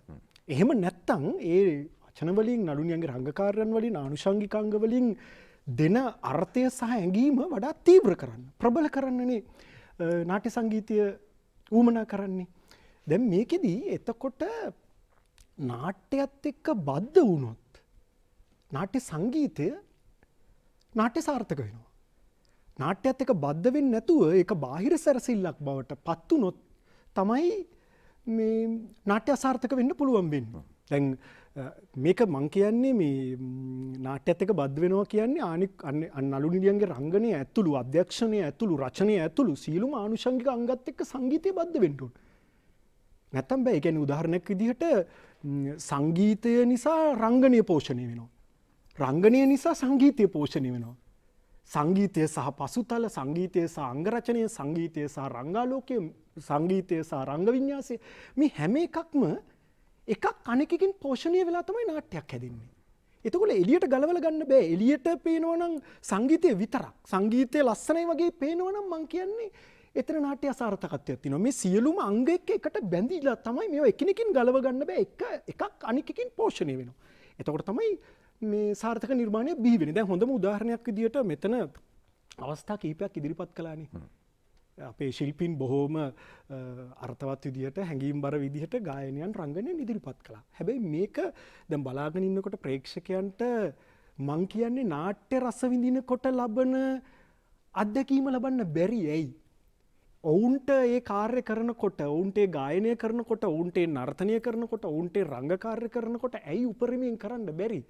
එහෙම නැත්තං ඒ වචනවලින් නළුනියන්ගේ රංගකාරයන් වලින් ආනුෂංගිකාංග වලින් දෙන අර්ථය සහ ඇඟීම වඩා තීව්‍ර කරන්න ප්‍රබල කරන්නනේ නාට්‍ය සංගීතය ඌමනා කරන්නේ. දැන් මේකෙදී එතකොට නාට්‍යයත් එක්ක බද්ධ වුණොත් නාට්‍ය සංගීතය නාට්‍ය සාර්ථක වෙනවා. නාට්‍යයත් එක්ක බද්ධ වෙන්නේ නැතුව ඒක බාහිර සැරසිල්ලක් බවට පත් වුණොත් තමයි මේ නාට්‍ය අසාර්ථක වෙන්න පුළුවන් වෙන්නේ. දැන් මේක මං කියන්නේ මේ නාට්‍යත් එක්ක බද්ධ වෙනවා කියන්නේ නළු නිලියන්ගේ රංගනය ඇතුළු අධ්‍යක්ෂණය ඇතුළු රචනය ඇතුළු සියලුම ආනුෂංගික අංගත් එක්ක සංගීතය බද්ධ වෙන්න ඕන. නැත්තම් බෑ. ඒ කියන්නේ උදාහරණයක් විදිහට සංගීතය නිසා රංගනය පෝෂණය වෙනවා. රංගනය නිසා සංගීතය පෝෂණය වෙනවා. සංගීතය සහ පසුතල, සංගීතය සහ අංගරචනය, සංගීතය සහ රංගාලෝකය, සංගීතය සහ රංග විඤ්ඤාසය, මේ හැම එකක්ම එකක් අනෙකකින් පෝෂණය වෙලා තමයි නාට්‍යයක් හැදෙන්නේ. එතකොට එළියට ගලවලා ගන්න බෑ. එළියට පේනවා නම් සංගීතය විතරක්. සංගීතය ලස්සනයි වගේ පේනවා නම් මං කියන්නේ එතන නාට්‍ය අසාර්ථකත්වයක් තියෙනවා. මේ සියලුම අංග එකට බැඳිලා තමයි මේවා එකිනෙකින් ගලව ගන්න බෑ. එකක් අනිකකින් පෝෂණය වෙනවා. එතකොට තමයි මේ සාර්ථක නිර්මාණය බිහි වෙන්නේ. දැන් හොඳම උදාහරණයක් විදිහට මෙතන අවස්ථා කිහිපයක් ඉදිරිපත් කළානේ. අපේ ශිල්පීන් බොහෝම අර්ථවත් විදිහට හැඟීම්බර විදිහට ගායනයන් රංගනයන් ඉදිරිපත් කළා. හැබැයි මේක දැන් බලාගෙන ඉන්නකොට ප්‍රේක්ෂකයන්ට මං කියන්නේ නාට්‍ය රස විඳිනකොට ලබන අත්දැකීම ලබන්න බැරි ඇයි? ඔවුන්ට ඒ කාර්ය කරනකොට, ඔවුන්ට ඒ ගායනය කරනකොට, ඔවුන්ට ඒ නර්තනය කරනකොට, ඔවුන්ට ඒ රංග කාර්ය කරනකොට ඇයි උපරිමයෙන් කරන්න බැරි?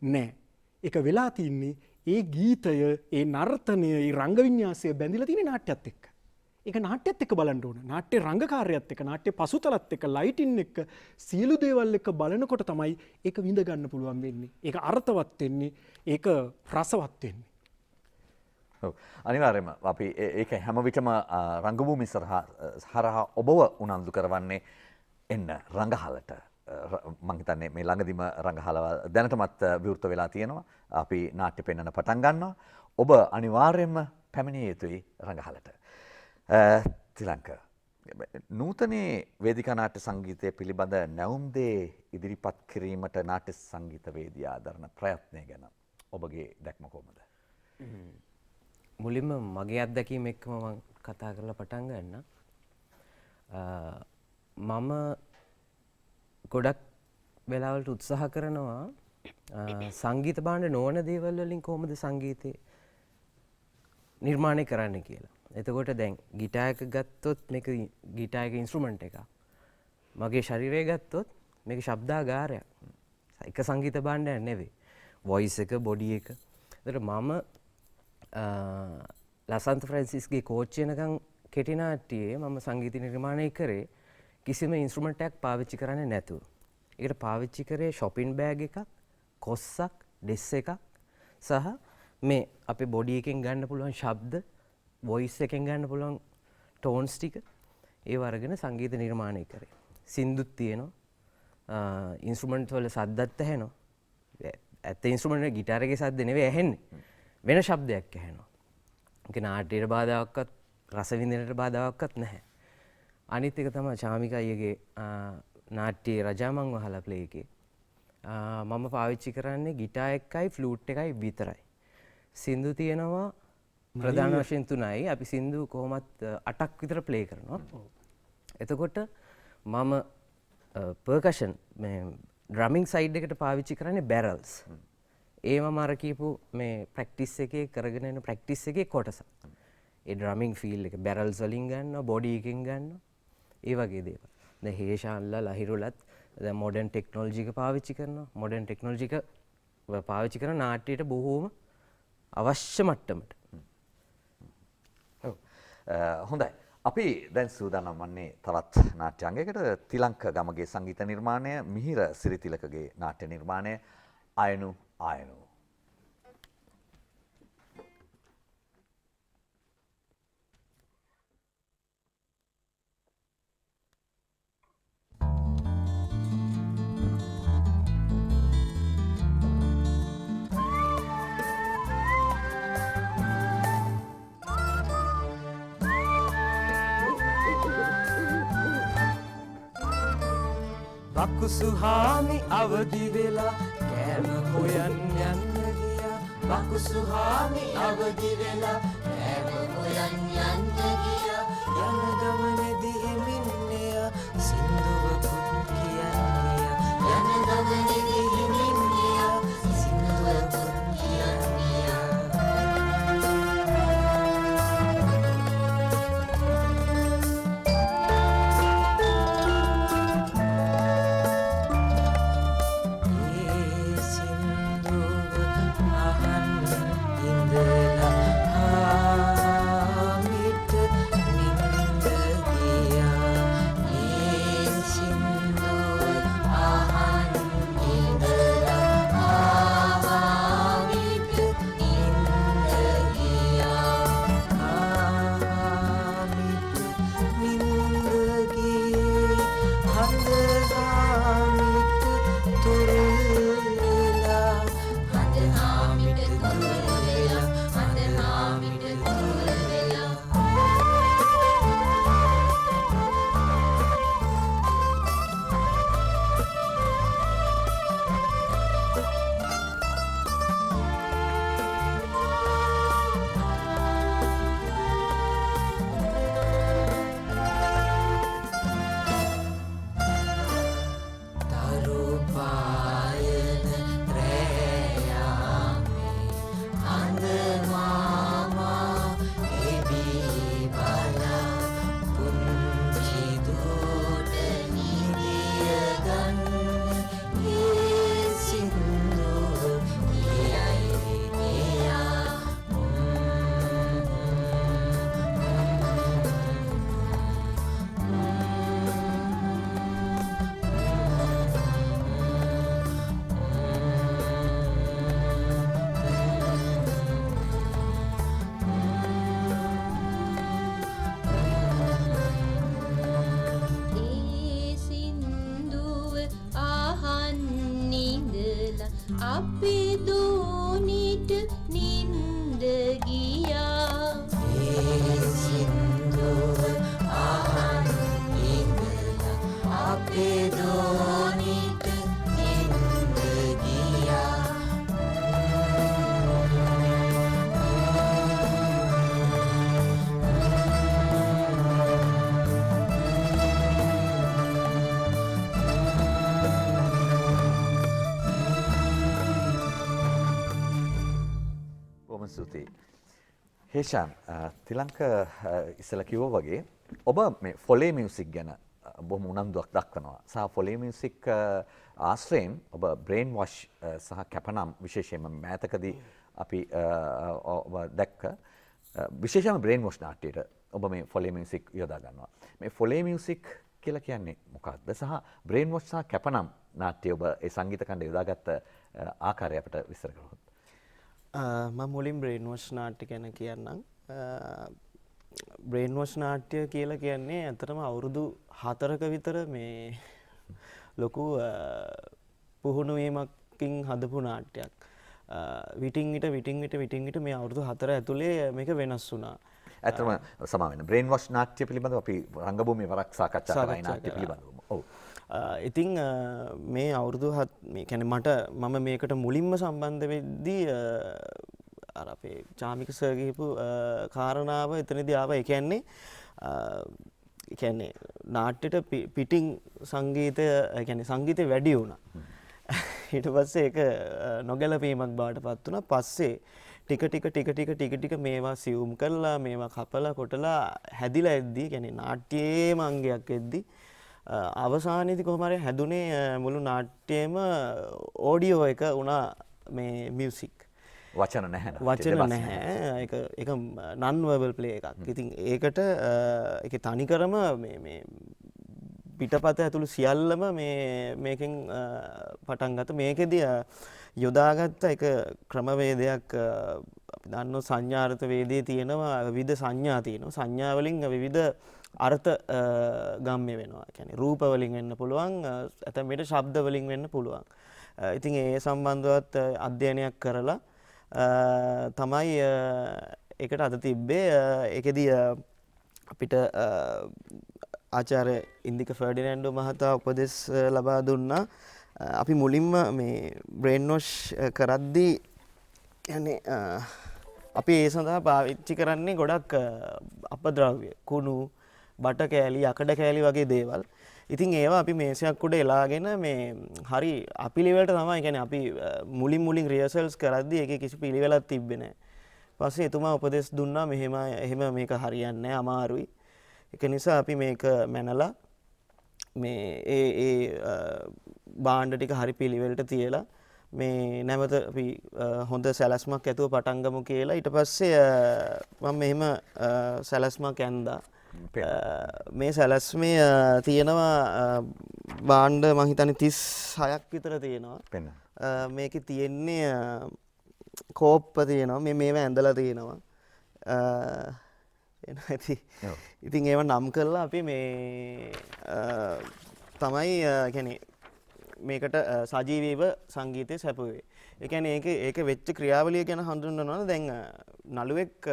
නෑ. ඒක වෙලා තින්නේ ඒ ගීතය, ඒ නර්තනය, ඒ රංග විඤ්ඤාසය බැඳිලා තියෙන නාට්‍යත් එක්ක. ඒක නාට්‍යත් එක්ක බලන්න ඕන. නාට්‍ය රංගකාරයත් එක්ක, නාට්‍ය පසුතලත් එක්ක, ලයිටින් එක්ක, සියලු දේවල් එක්ක බලනකොට තමයි ඒක විඳ ගන්න පුළුවන් වෙන්නේ. ඒක අර්ථවත් වෙන්නේ, ඒක රසවත් වෙන්නේ. අනිවාර්යයෙන්ම අපි ඒක හැම විටම රංගභූමි හරහා ඔබව උනන්දු කරවන්නේ එන්න රංගහලට. මම හිතන්නේ මේ ළඟදිම රංගහලව දැනටමත් විවෘත වෙලා තියෙනවා. අපි නාට්‍ය පෙන්වන්න පටන් ගන්නවා. ඔබ අනිවාර්යයෙන්ම පැමිණිය යුතුයි රංගහලට. තිලංක, නූතනයේ වේදිකා නාට්‍ය සංගීතය පිළිබඳ නැවුම් දේ ඉදිරිපත් කිරීමට නාට්‍ය සංගීතවේදියා දරන ප්‍රයත්නය ගැන ඔබගේ දැක්ම කොහොමද? මුලින්ම මගේ අත්දැකීම එක්කම මම කතා කරලා පටන් ගන්න. මම ගොඩක් වෙලාවලට උත්සාහ කරනවා සංගීත භාණ්ඩ නොවන දේවල් වලින් කොහොමද සංගීතය නිර්මාණය කරන්න කියලා. එතකොට දැන් ගිටාර් එක ගත්තොත් මේක ගිටාර් එක ඉන්ස්ට්‍රුමන්ට් එකක්. මගේ ශරීරය ගත්තොත් මේක ශබ්දාගාරයක්. එක සංගීත භාණ්ඩයක් නෙවෙයි. වොයිස් එක, බොඩි එක. ඒතර මම ලසන්ත ෆ්‍රැන්සිස්ගේ කෝච් වෙනකන් කෙටි නාට්‍යයේ මම සංගීත නිර්මාණය කරේ කිසිම ඉන්ස්ට්‍රුමන්ට් එකක් පාවිච්චි කරන්නේ නැතුව. ඒකට පාවිච්චි කරේ shopping bag එකක්, කොස්සක්, ඩෙස් එකක් සහ මේ අපේ බොඩි එකෙන් ගන්න පුළුවන් ශබ්ද, වොයිස් එකෙන් ගන්න පුළුවන් ටෝන්ස් ටික ඒව අරගෙන සංගීත නිර්මාණය කරේ. සින්දුත් තියෙනවා. ඉන්ස්ට්‍රුමන්ට් වල සද්දත් ඇහෙනවා. ඇත්ත ඉන්ස්ට්‍රුමන්ට් එක ගිටාර් එකේ සද්ද නෙවෙයි ඇහෙන්නේ. වෙන ශබ්දයක් ඇහෙනවා. ඒක නාට්‍යයට බාධාවක්වත් රස විඳිනට බාධාවක්වත් නැහැ. අනිත් එක තමයි චාමික අයියගේ නාට්‍යයේ රජාමන් වහලා ප්ලේ එකේ මම පාවිච්චි කරන්නේ ගිටාර් එකයි ෆ්ලූට් එකයි විතරයි. සින්දු තියෙනවා ප්‍රධාන වශයෙන් 3යි. අපි සින්දු කොහොමත් 8ක් විතර ප්ලේ කරනවා. එතකොට මම පර්කෂන් මේ ඩ්‍රමින් සයිඩ් එකට පාවිච්චි කරන්නේ බැරල්ස්. ඒ මම අර කියපු මේ ප්‍රැක්ටිස් එකේ කරගෙන යන ප්‍රැක්ටිස් එකේ කොටස. ඒ ඩ්‍රමින් ෆීල් එක බැරල්ස් වලින් ගන්නවා, බොඩි එකෙන් ගන්නවා. ඒ වගේ දේවල්. දැන් හේෂාන්ලා ලහිරුලත් දැන් මොඩර්න් ටෙක්නොලොජි එක පාවිච්චි කරනවා. මොඩර්න් ටෙක්නොලොජි එක පාවිච්චි කරන නාට්‍යයට බොහෝම අවශ්‍ය මට්ටමට. ඔව්. හොඳයි. අපි දැන් සූදානම් වන්නේ තවත් නාට්‍යාංගයකට. තිලංක ගමගේ සංගීත නිර්මාණය, මිහිර සිරිතිලකගේ නාට්‍ය නිර්මාණය අයනු ආයනු. බකුසුහාමි අවදි වෙලා කෑම හොයන් යන්න ගියා බකුසුහාමි අවදි වෙලා කෑම හොයන් යන්න ගියා යන ගමනේදී හිමින්නයා සින්දුවකුත් කියන්නේ යන ගමනේදී හිමින්නයා සින්දුවකුත් කියන්නේ අපි දෝනිට නින්ද ගියා ඒ සින්දුව අහන් ඉඳලා අපේ දෝනිට නින්ද ගියා ස්තුතියි. හේෂාන් තිලංක ඉස්සලා කිව්වා වගේ ඔබ මේ ෆොලේ මියුසික් ගැන බොහොම උනන්දුවක් දක්වනවා. සහ ෆොලේ මියුසික් ආශ්‍රයෙන් ඔබ බ්‍රේන් වොෂ් සහ කැපනම් විශේෂයෙන්ම මෑතකදී අපි දැක්ක විශේෂයෙන්ම බ්‍රේන් වොෂ් නාට්‍යයට ඔබ මේ ෆොලේ මියුසික් යොදා ගන්නවා. මේ ෆොලේ මියුසික් කියලා කියන්නේ මොකක්ද? සහ බ්‍රේන් වොෂ් සහ කැපනම් නාට්‍ය ඔබ ඒ සංගීත ඛණ්ඩය යොදාගත්ත ආකාරය අපිට විස්තර කරොත්. මම මුලින් බ්‍රේන් වොෂ් නාට්‍ය ගැන කියන්නම්. බ්‍රේන් වොෂ් නාට්‍ය කියලා කියන්නේ ඇත්තටම අවුරුදු 4ක විතර මේ ලොකු පුහුණුවීමකින් හදපු නාට්‍යයක්. විටින් විට මේ අවුරුදු 4 ඇතුලේ මේක වෙනස් වුණා. ඇත්තම සමා වෙන බ්‍රේන් වොෂ් නාට්‍ය පිළිබඳව අපි රංගභූමියේ වරක් සාකච්ඡා කරා නාට්‍ය පිළිබඳව. ඔව්. ඉතින් මේ අවුරුදු මේ කියන්නේ මම මේකට මුලින්ම සම්බන්ධ වෙද්දී අර අපේ චාමික සර් කියපු කාරණාව එතනදී ආවා. ඒ කියන්නේ නාට්‍යෙට පිටින් සංගීතය කියන්නේ සංගීතය වැඩි වුණා. ඊට පස්සේ ඒක නොගැලපීමක් බවට පත් වුණා. පස්සේ ටික මේවා සියුම් කරලා මේවා කපලා කොටලා හැදිලා එද්දී කියන්නේ නාට්‍යයේම අංගයක් එද්දී අවසානයේදී කොහොම හරි හැදුනේ මුළු නාට්‍යයේම ඕඩියෝ එක වුණා මේ මියුසික්. වචන නැහැ. ඒක නන් වර්බල් ප්ලේ එකක්. ඉතින් ඒකට ඒකේ තනිකරම මේ පිටපත ඇතුළු සියල්ලම මේකෙන් පටන් ගත්ත. මේකෙදී යොදාගත්ත එක ක්‍රමවේදයක් අපි දන්නෝ සංඥාර්ථ වේදයේ තියෙනවා විවිධ සංඥා තියෙනවා. සංඥා වලින් විවිධ අර්ථ ගම්ම්‍ය වෙනවා. කියන්නේ රූප වලින් වෙන්න පුළුවන්, ඇතැම් විට ශබ්ද වලින් වෙන්න පුළුවන්. ඉතින් ඒ සම්බන්ධවත් අධ්‍යයනයක් කරලා තමයි ඒකට අද තිබ්බේ. ඒකෙදී අපිට ආචාර්ය ඉන්දික ෆර්ඩිනැන්ඩෝ මහතා උපදෙස් ලබා දුන්නා. අපි මුලින්ම මේ බ්‍රේන් වොෂ් කරද්දී කියන්නේ අපි ඒ සඳහා පාවිච්චි කරන්නේ ගොඩක් අපද්‍රව්‍ය කුණු බට කෑලි යකඩ කෑලි වගේ දේවල්. ඉතින් ඒවා අපි මේසයක් උඩ එලාගෙන මේ හරි අපිලිවෙලට තමයි කියන්නේ අපි මුලින් රිහර්සල්ස් කරද්දී ඒකේ කිසි පිළිවෙලක් තිබ්බේ නැහැ. පස්සේ එතුමා උපදෙස් දුන්නා එහෙම මේක හරියන්නේ නැහැ අමාරුයි. ඒක නිසා අපි මේක මැනලා මේ ඒ භාණ්ඩ ටික හරි පිළිවෙලට තියලා මේ නැවත අපි හොඳ සැලැස්මක් ඇතුව පටන් ගමු කියලා ඊට පස්සේ මම මෙහෙම සැලැස්මක් ඇන්දා. මේ සැලැස්මේ තියෙනවා භාණ්ඩ මං හිතන්නේ 36ක් විතර තියෙනවා. මේකේ තියෙන්නේ කෝප්ප තියෙනවා මේවා ඇඳලා තියෙනවා. ඉතින් ඒව නම් කරලා අපි මේ තමයි කියන්නේ මේකට සජීවීව සංගීතය සැපුවේ. ඒ කියන්නේ ඒක වෙච්ච ක්‍රියාවලිය ගැන හඳුන්වනවා. දැන් නළුවෙක්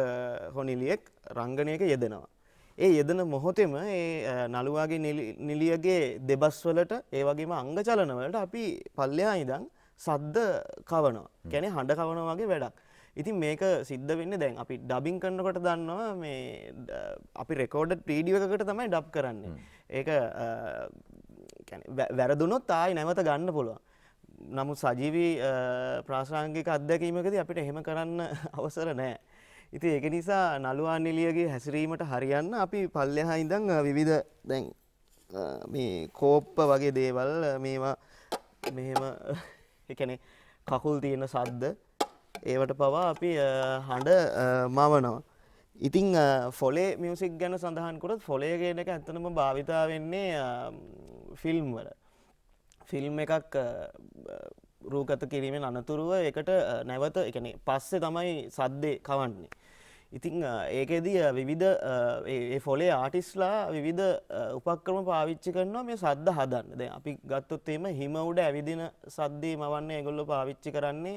හොනිලියෙක් රංගනයක යෙදෙනවා. ඒ යෙදෙන මොහොතේම ඒ නළුවාගේ නිලියගේ දෙබස් වලට ඒ වගේම අංග චලන වලට අපි පල්ලෙහා ඉඳන් සද්ද කවනවා. කියන්නේ හඬ කවනවා වගේ වැඩක්. ඉතින් මේක සිද්ධ වෙන්නේ දැන් අපි ඩබින් කරනකොට දන්නවා මේ අපි රෙකෝඩඩ් වීඩියෝ එකකට තමයි ඩබ් කරන්නේ. ඒක කියන්නේ වැරදුනොත් ආයි නැවත ගන්න පුළුවන්. නමුත් සජීවී ප්‍රාසංගික අත්දැකීමකදී අපිට එහෙම කරන්න අවසර නැහැ. ඉතින් ඒක නිසා නළුවා නිලියගේ හැසිරීමට හරියන්න අපි පල්ලෙහා ඉඳන් විවිධ දැන් මේ කෝප්ප වගේ දේවල් මේවා මෙහෙම ඒ කියන්නේ කකුල් තියෙන සද්ද ඒවට පවා අපි හඬ මවනවා. ඉතින් ෆොලේ මියුසික් ගැන සඳහන් කරොත් ෆොලේ කියන එක ඇත්තටම භාවිතා වෙන්නේ ෆිල්ම් වල. ෆිල්ම් එකක් රූගත කිරීමෙන් අනතුරුව ඒකට නැවත ඒ කියන්නේ පස්සේ තමයි සද්දේ කවන්නේ. ඉතින් ඒකෙදී විවිධ ඒ ෆොලේ ආටිස්ලා විවිධ උපක්‍රම පාවිච්චි කරනවා මේ සද්ද හදන්න. දැන් අපි ගත්තොත් එහෙම හිම උඩ ඇවිදින සද්දේ මවන්නේ ඒගොල්ලෝ පාවිච්චි කරන්නේ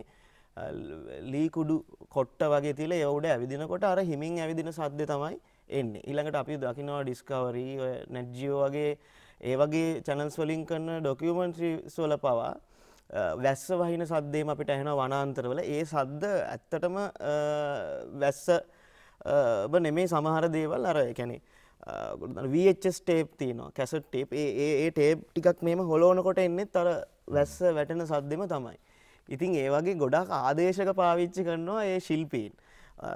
ලී කුඩු කොට්ට වගේ තියලා ඒ උඩ ඇවිදිනකොට අර හිමින් ඇවිදින සද්දේ තමයි එන්නේ. ඊළඟට අපි දකිනවා ඩිස්කවරි ඔය net geo වගේ ඒ වගේ channels වලින් කරන ඩොකියුමන්ටරිස් වල පවා වැස්ස වහින සද්දේම අපිට ඇහෙනවා වනාන්තරවල. ඒ සද්ද ඇත්තටම වැස්ස නෙමේ සමහර දේවල් අර ඒ කියන්නේ VHS ටේප් තියෙනවා කැසට් ටේප් ඒ ටේප් ටිකක් මෙහෙම හොලවනකොට එන්නේත් අර වැස්ස වැටෙන සද්දෙම තමයි. ඉතින් ඒ වගේ ගොඩක් ආදේශක පාවිච්චි කරනවා ඒ ශිල්පීන්.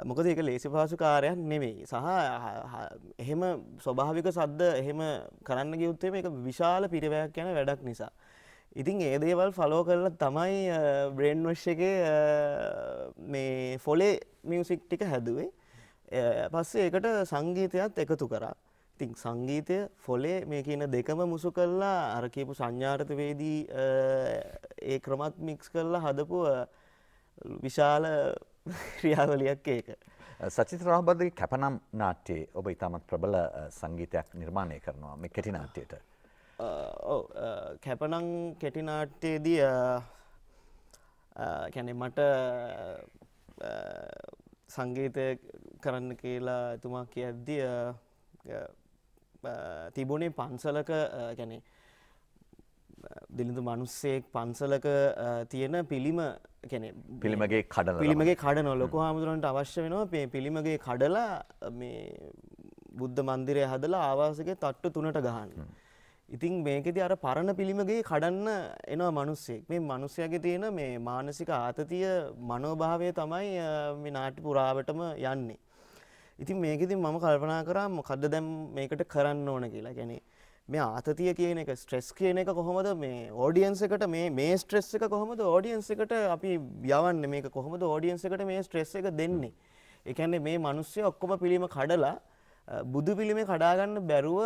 මොකද ඒක ලේසි පහසු කාර්යයක් නෙමෙයි. සහ එහෙම ස්වභාවික සද්ද එහෙම කරන්න ගියොත් මේක විශාල පිරිවැයක් යන වැඩක් නිසා. ඉතින් ඒ දේවල් ෆලෝ කරලා තමයි බ්‍රේන් වොෂ් එකේ මේ ෆොලේ මියුසික් ටික හැදුවේ. පස්සේ ඒකට සංගීතයත් එකතු කරා. ඉතින් සංගීතය ෆොලේ මේ කියන දෙකම මුසු කරලා අර කියපු සංඥාර්ථ වේදී ඒ ක්‍රමත් මික්ස් කරලා හදපු විශාල ක්‍රියාවලියක් ඒක. සචිත් රාහබද්දගේ කැපනම් නාට්‍යයේ ඔබ ඉතාමත් ප්‍රබල සංගීතයක් නිර්මාණය කරනවා මේ කෙටි නාට්‍යයට. ඔව් කැපනම් කෙටි නාට්‍යයේදී කියන්නේ මට සංගීතය කරන්න කියලා එතුමා කියද්දී තිබුණේ පන්සලක කියන්නේ දිලිඳු මිනිස්සෙක් පන්සලක තියෙන පිළිම කියන්නේ පිළිමගේ කඩන පිළිමගේ කඩන ලොකු හාමුදුරන්ට අවශ්‍ය වෙනවා මේ පිළිමගේ කඩලා මේ බුද්ධ මන්දිරය හදලා ආවාසකේ තට්ටු 3ට ගහන්න. ඉතින් මේකෙදි අර පරණ පිළිමගේ කඩන්න එනවා මිනිස්සෙක්. මේ මිනිස්යාගේ තියෙන මේ මානසික ආතතිය මනෝභාවය තමයි මේ නාට්‍ය පුරාවටම යන්නේ. ඉතින් මේකෙදි මම කල්පනා කරා මොකද්ද දැන් මේකට කරන්න ඕන කියලා. කියන්නේ මේ ආතතිය කියන එක ස්ට්‍රෙස් කියන එක කොහොමද මේ ඔඩියන්ස් එකට මේ ස්ට්‍රෙස් එක කොහොමද ඔඩියන්ස් එකට අපි යවන්නේ මේක කොහොමද ඔඩියන්ස් එකට මේ ස්ට්‍රෙස් එක දෙන්නේ. ඒ කියන්නේ මේ මිනිස්සු ඔක්කොම පිළිම කඩලා බුදු පිළිමේ කඩා ගන්න බැරුව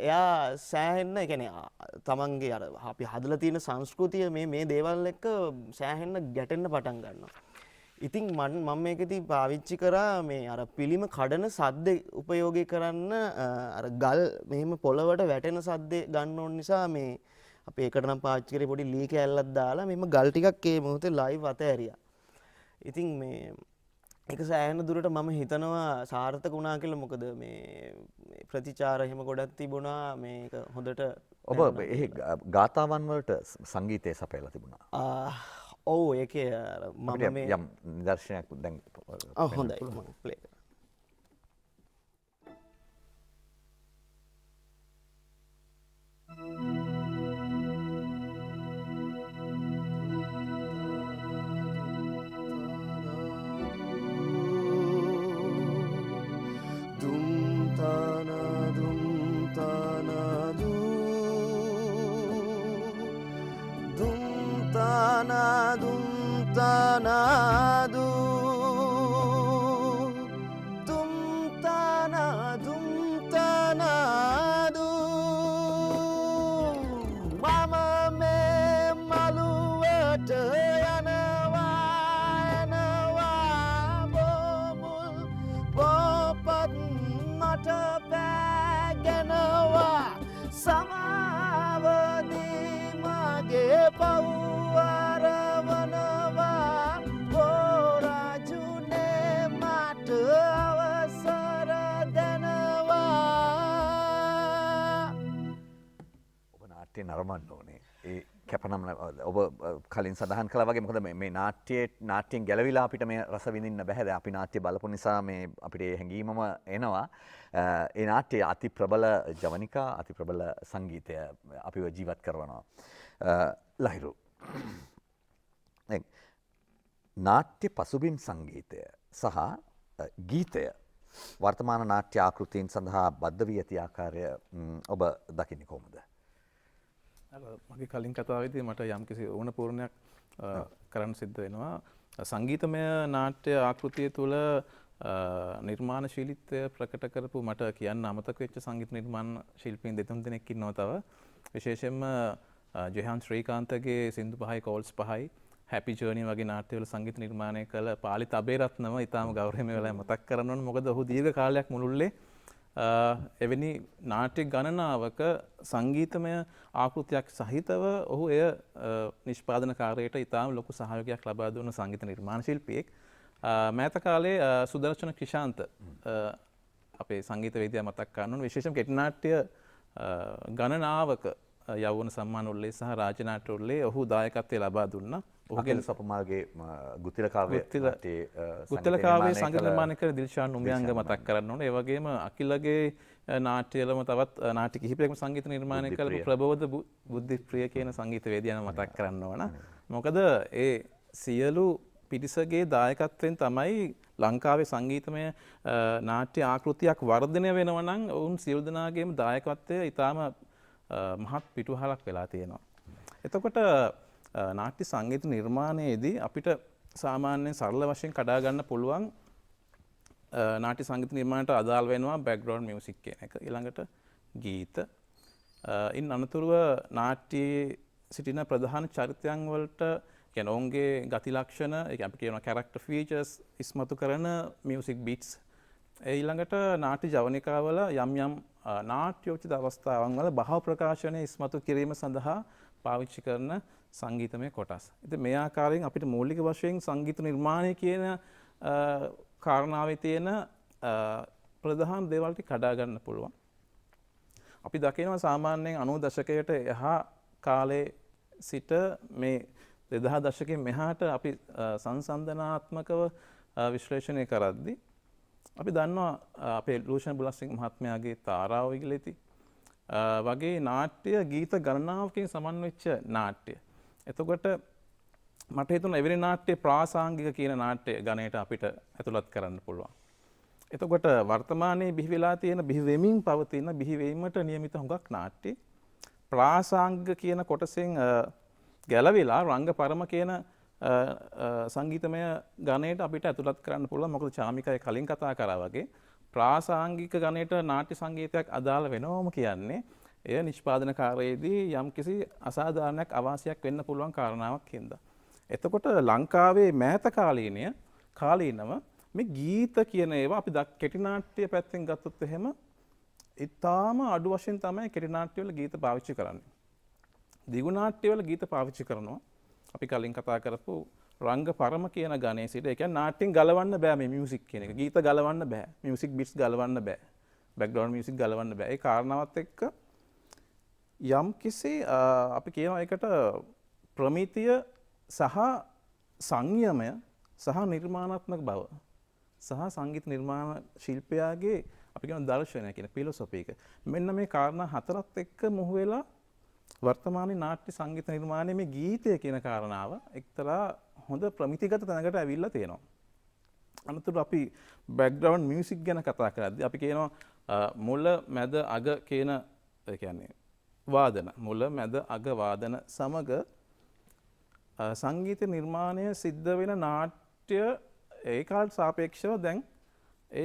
එයා සෑහෙන්න ඒ කියන්නේ තමන්ගේ අර අපි හදලා තියෙන සංස්කෘතිය මේ දේවල් එක්ක සෑහෙන්න ගැටෙන්න පටන් ගන්නවා. ඉතින් මම මේකෙදී පාවිච්චි කරා මේ අර පිළිම කඩන සද්ද උපයෝගී කරන්න අර ගල් මෙහෙම පොළවට වැටෙන සද්දේ ගන්න ඕන නිසා මේ අපි ඒකට නම් පාවිච්චි කරේ පොඩි ලී කෑල්ලක් දාලා මෙහෙම ගල් ටිකක් ඒ මොහොතේ ලයිව් අත ඇරියා. ඉතින් මේ එක සෑහෙන දුරට මම හිතනවා සාර්ථක වුණා කියලා. මොකද මේ ප්‍රතිචාර එහෙම ගොඩක් තිබුණා මේක හොඳට. ඔබ එහි ගාථාවන් වලට සංගීතය සපයලා තිබුණා. ඔව් ඒකේ මම අපිට මේ යම් නිදර්ශනයක් දැන් හොඳයි මම ප්ලේ කරනවා. නරඹන්න ඕනේ. ඒ කැපනම් ඔබ කලින් සඳහන් කළා වගේ මොකද මේ නාට්‍යයෙන් ගැලවිලා අපිට මේ රස විඳින්න බෑ. දැන් අපි නාට්‍ය බලපු නිසා මේ අපිට ඒ හැඟීමම එනවා. ඒ නාට්‍යයේ අති ප්‍රබල ජවනිකා අති ප්‍රබල සංගීතය අපිව ජීවත් කරනවා. ලහිරු. නාට්‍ය පසුබිම් සංගීතය සහ ගීතය වර්තමාන නාට්‍ය ආකෘතීන් සඳහා බද්ධ වී ඇති ආකාරය ඔබ දකින්නේ කොහොමද? මගේ කලින් කතාවේදී මට යම්කිසි ඕන පූර්ණයක් කරන්න සිද්ධ වෙනවා. සංගීතමය නාට්‍ය ආකෘතිය තුළ නිර්මාණශීලීත්වය ප්‍රකට කරපු මට කියන්න අමතක වෙච්ච සංගීත නිර්මාණ ශිල්පීන් දෙතුන් දෙනෙක් ඉන්නවා තව. විශේෂයෙන්ම ජයහන්ත් ශ්‍රීකාන්තගේ සින්දු පහයි කෝල්ස් පහයි හැපි ජර්නි වගේ නාට්‍යවල සංගීත නිර්මාණය කළ පාලිත් අබේරත්නම ඉතාම ගෞරවයෙන් වෙලා මතක් කරන්න ඕන. මොකද ඔහු දීර්ඝ කාලයක් මුළුල්ලේ එවැනි නාට්‍ය ගණනාවක සංගීතමය ආකෘතියක් සහිතව ඔහු එය නිෂ්පාදන කාර්යයට ඉතාම ලොකු සහයෝගයක් ලබා දුන්න සංගීත නිර්මාණ ශිල්පියෙක්. මෑත කාලේ සුදර්ශන ක්‍රිෂාන්ත අපේ සංගීතවේදියා මතක් කරන්න ඕන. විශේෂයෙන් කෙටි නාට්‍ය ගණනාවක යෞවන සම්මාන උල්ලේ සහ රාජ්‍ය නාට්‍ය උල්ලේ ඔහු දායකත්වය ලබා දුන්නා. ඔහුගේ සපමාගේ ගුතිල කාව්‍ය ගුතිල කාව්‍ය සංගීත නිර්මාණය කර දිල්ෂාන් උම්යංග මතක් කරන්න ඕනේ. ඒ වගේම අකිලගේ නාට්‍යවලම තවත් නාට්‍ය කිහිපයක්ම සංගීත නිර්මාණය කරපු ප්‍රබෝධ බුද්ධිප්‍රිය කියන සංගීතවේදියා මතක් කරන්න ඕන. මොකද ඒ සියලු පිරිසගේ දායකත්වයෙන් තමයි ලංකාවේ සංගීතමය නාට්‍ය ආකෘතියක් වර්ධනය වෙනවා නම් ඔවුන් සියලු දෙනාගේම දායකත්වය ඉතාම මහත් පිටුවහලක් වෙලා තියෙනවා. එතකොට නාට්‍ය සංගීත නිර්මාණයේදී අපිට සාමාන්‍යයෙන් සරල වශයෙන් කඩා ගන්න පුළුවන් නාට්‍ය සංගීත නිර්මාණයට අදාළ වෙනවා බෑග්ග්‍රවුන්ඩ් මියුසික් කියන එක. ඊළඟට ගීත. ඉන් අනතුරුව නාට්‍යයේ සිටින ප්‍රධාන චරිතයන් වලට කියන්නේ ඔවුන්ගේ ගති ලක්ෂණ, ඒ කියන්නේ අපි කියනවා කැරක්ටර් ෆීචර්ස් ඉස්මතු කරන මියුසික් බීට්ස්. ඊළඟට නාට්‍ය ජවනිකාවල යම් යම් නාට්‍යෝචිත අවස්ථාවන් වල භාව ප්‍රකාශනය ඉස්මතු කිරීම සඳහා පාවිච්චි කරන සංගීතමය කොටස්. ඉතින් මේ ආකාරයෙන් අපිට මූලික වශයෙන් සංගීත නිර්මාණය කියන කාරණාවේ තියෙන ප්‍රධාන දේවල් ටික කඩා ගන්න පුළුවන්. අපි දකිනවා සාමාන්‍යයෙන් 90 දශකයට එහා කාලේ සිට මේ 2000 දශකයේ මෙහාට අපි සංසන්දනාත්මකව විශ්ලේෂණය කරද්දී අපි දන්නවා අපේ ලූෂන් බුලස්සිංහ මහත්මයාගේ තාරාව විගලිති වගේ නාට්‍ය ගීත ගණනාවකින් සමන්වෙච්ච නාට්‍ය. එතකොට මට හිතුණා එවැනි නාට්‍ය ප්‍රාසාංගික කියන නාට්‍ය ගණයට අපිට ඇතුළත් කරන්න පුළුවන්. එතකොට වර්තමානයේ බිහි වෙලා තියෙන බිහි වෙමින් පවතින බිහි වීමට නියමිත හුඟක් නාට්‍ය ප්‍රාසාංගික කියන කොටසෙන් ගැලවිලා රංගපරම කියන සංගීතමය ගණයට අපිට ඇතුළත් කරන්න පුළුවන්. මොකද චාමිකයි කලින් කතා කරා වගේ ප්‍රාසාංගික ගණයට නාට්‍ය සංගීතයක් අදාළ වෙනවම කියන්නේ එය නිෂ්පාදන කාර්යයේදී යම්කිසි අසාධාරණයක් අවාසියක් වෙන්න පුළුවන් කාරණාවක් හින්දා. එතකොට ලංකාවේ මෑත කාලීනව මේ ගීත කියන ඒවා අපි කෙටි නාට්‍ය පැත්තෙන් ගත්තොත් එහෙම ඉතාම අඩු වශයෙන් තමයි කෙටි නාට්‍යවල ගීත පාවිච්චි කරන්නේ. දිගු නාට්‍යවල ගීත පාවිච්චි කරනවා. අපි කලින් කතා කරපු රංග පරම කියන ගණේ සිට ඒ කියන්නේ නාට්‍යෙන් ගලවන්න බෑ මේ මියුසික් කියන එක. ගීත ගලවන්න බෑ. මියුසික් බිට්ස් ගලවන්න බෑ. බෑක්ග්‍රවුන්ඩ් මියුසික් ගලවන්න බෑ. ඒ කාරණාවත් එක්ක යම් කිසි අපි කියනවා ඒකට ප්‍රමිතිය සහ සංයමය සහ නිර්මාණාත්මක බව සහ සංගීත නිර්මාණ ශිල්පයාගේ අපි කියන දර්ශනය කියන ෆිලොසොෆි එක. මෙන්න මේ කාරණා හතරත් එක්ක මුහු වෙලා වර්තමානයේ නාට්‍ය සංගීත නිර්මාණයේ මේ ගීතය කියන කාරණාව එක්තරා හොඳ ප්‍රමිතිගත තැනකට ඇවිල්ලා තියෙනවා. අනතුරු අපි බෑක්ග්‍රවුන්ඩ් මියුසික් ගැන කතා කරද්දී අපි කියනවා මුල මැද අග කියන ඒ කියන්නේ වාදන මුල මැද අග වාදන සමග සංගීත නිර්මාණය සිද්ධ වෙන නාට්‍ය ඒකාට සාපේක්ෂව දැන්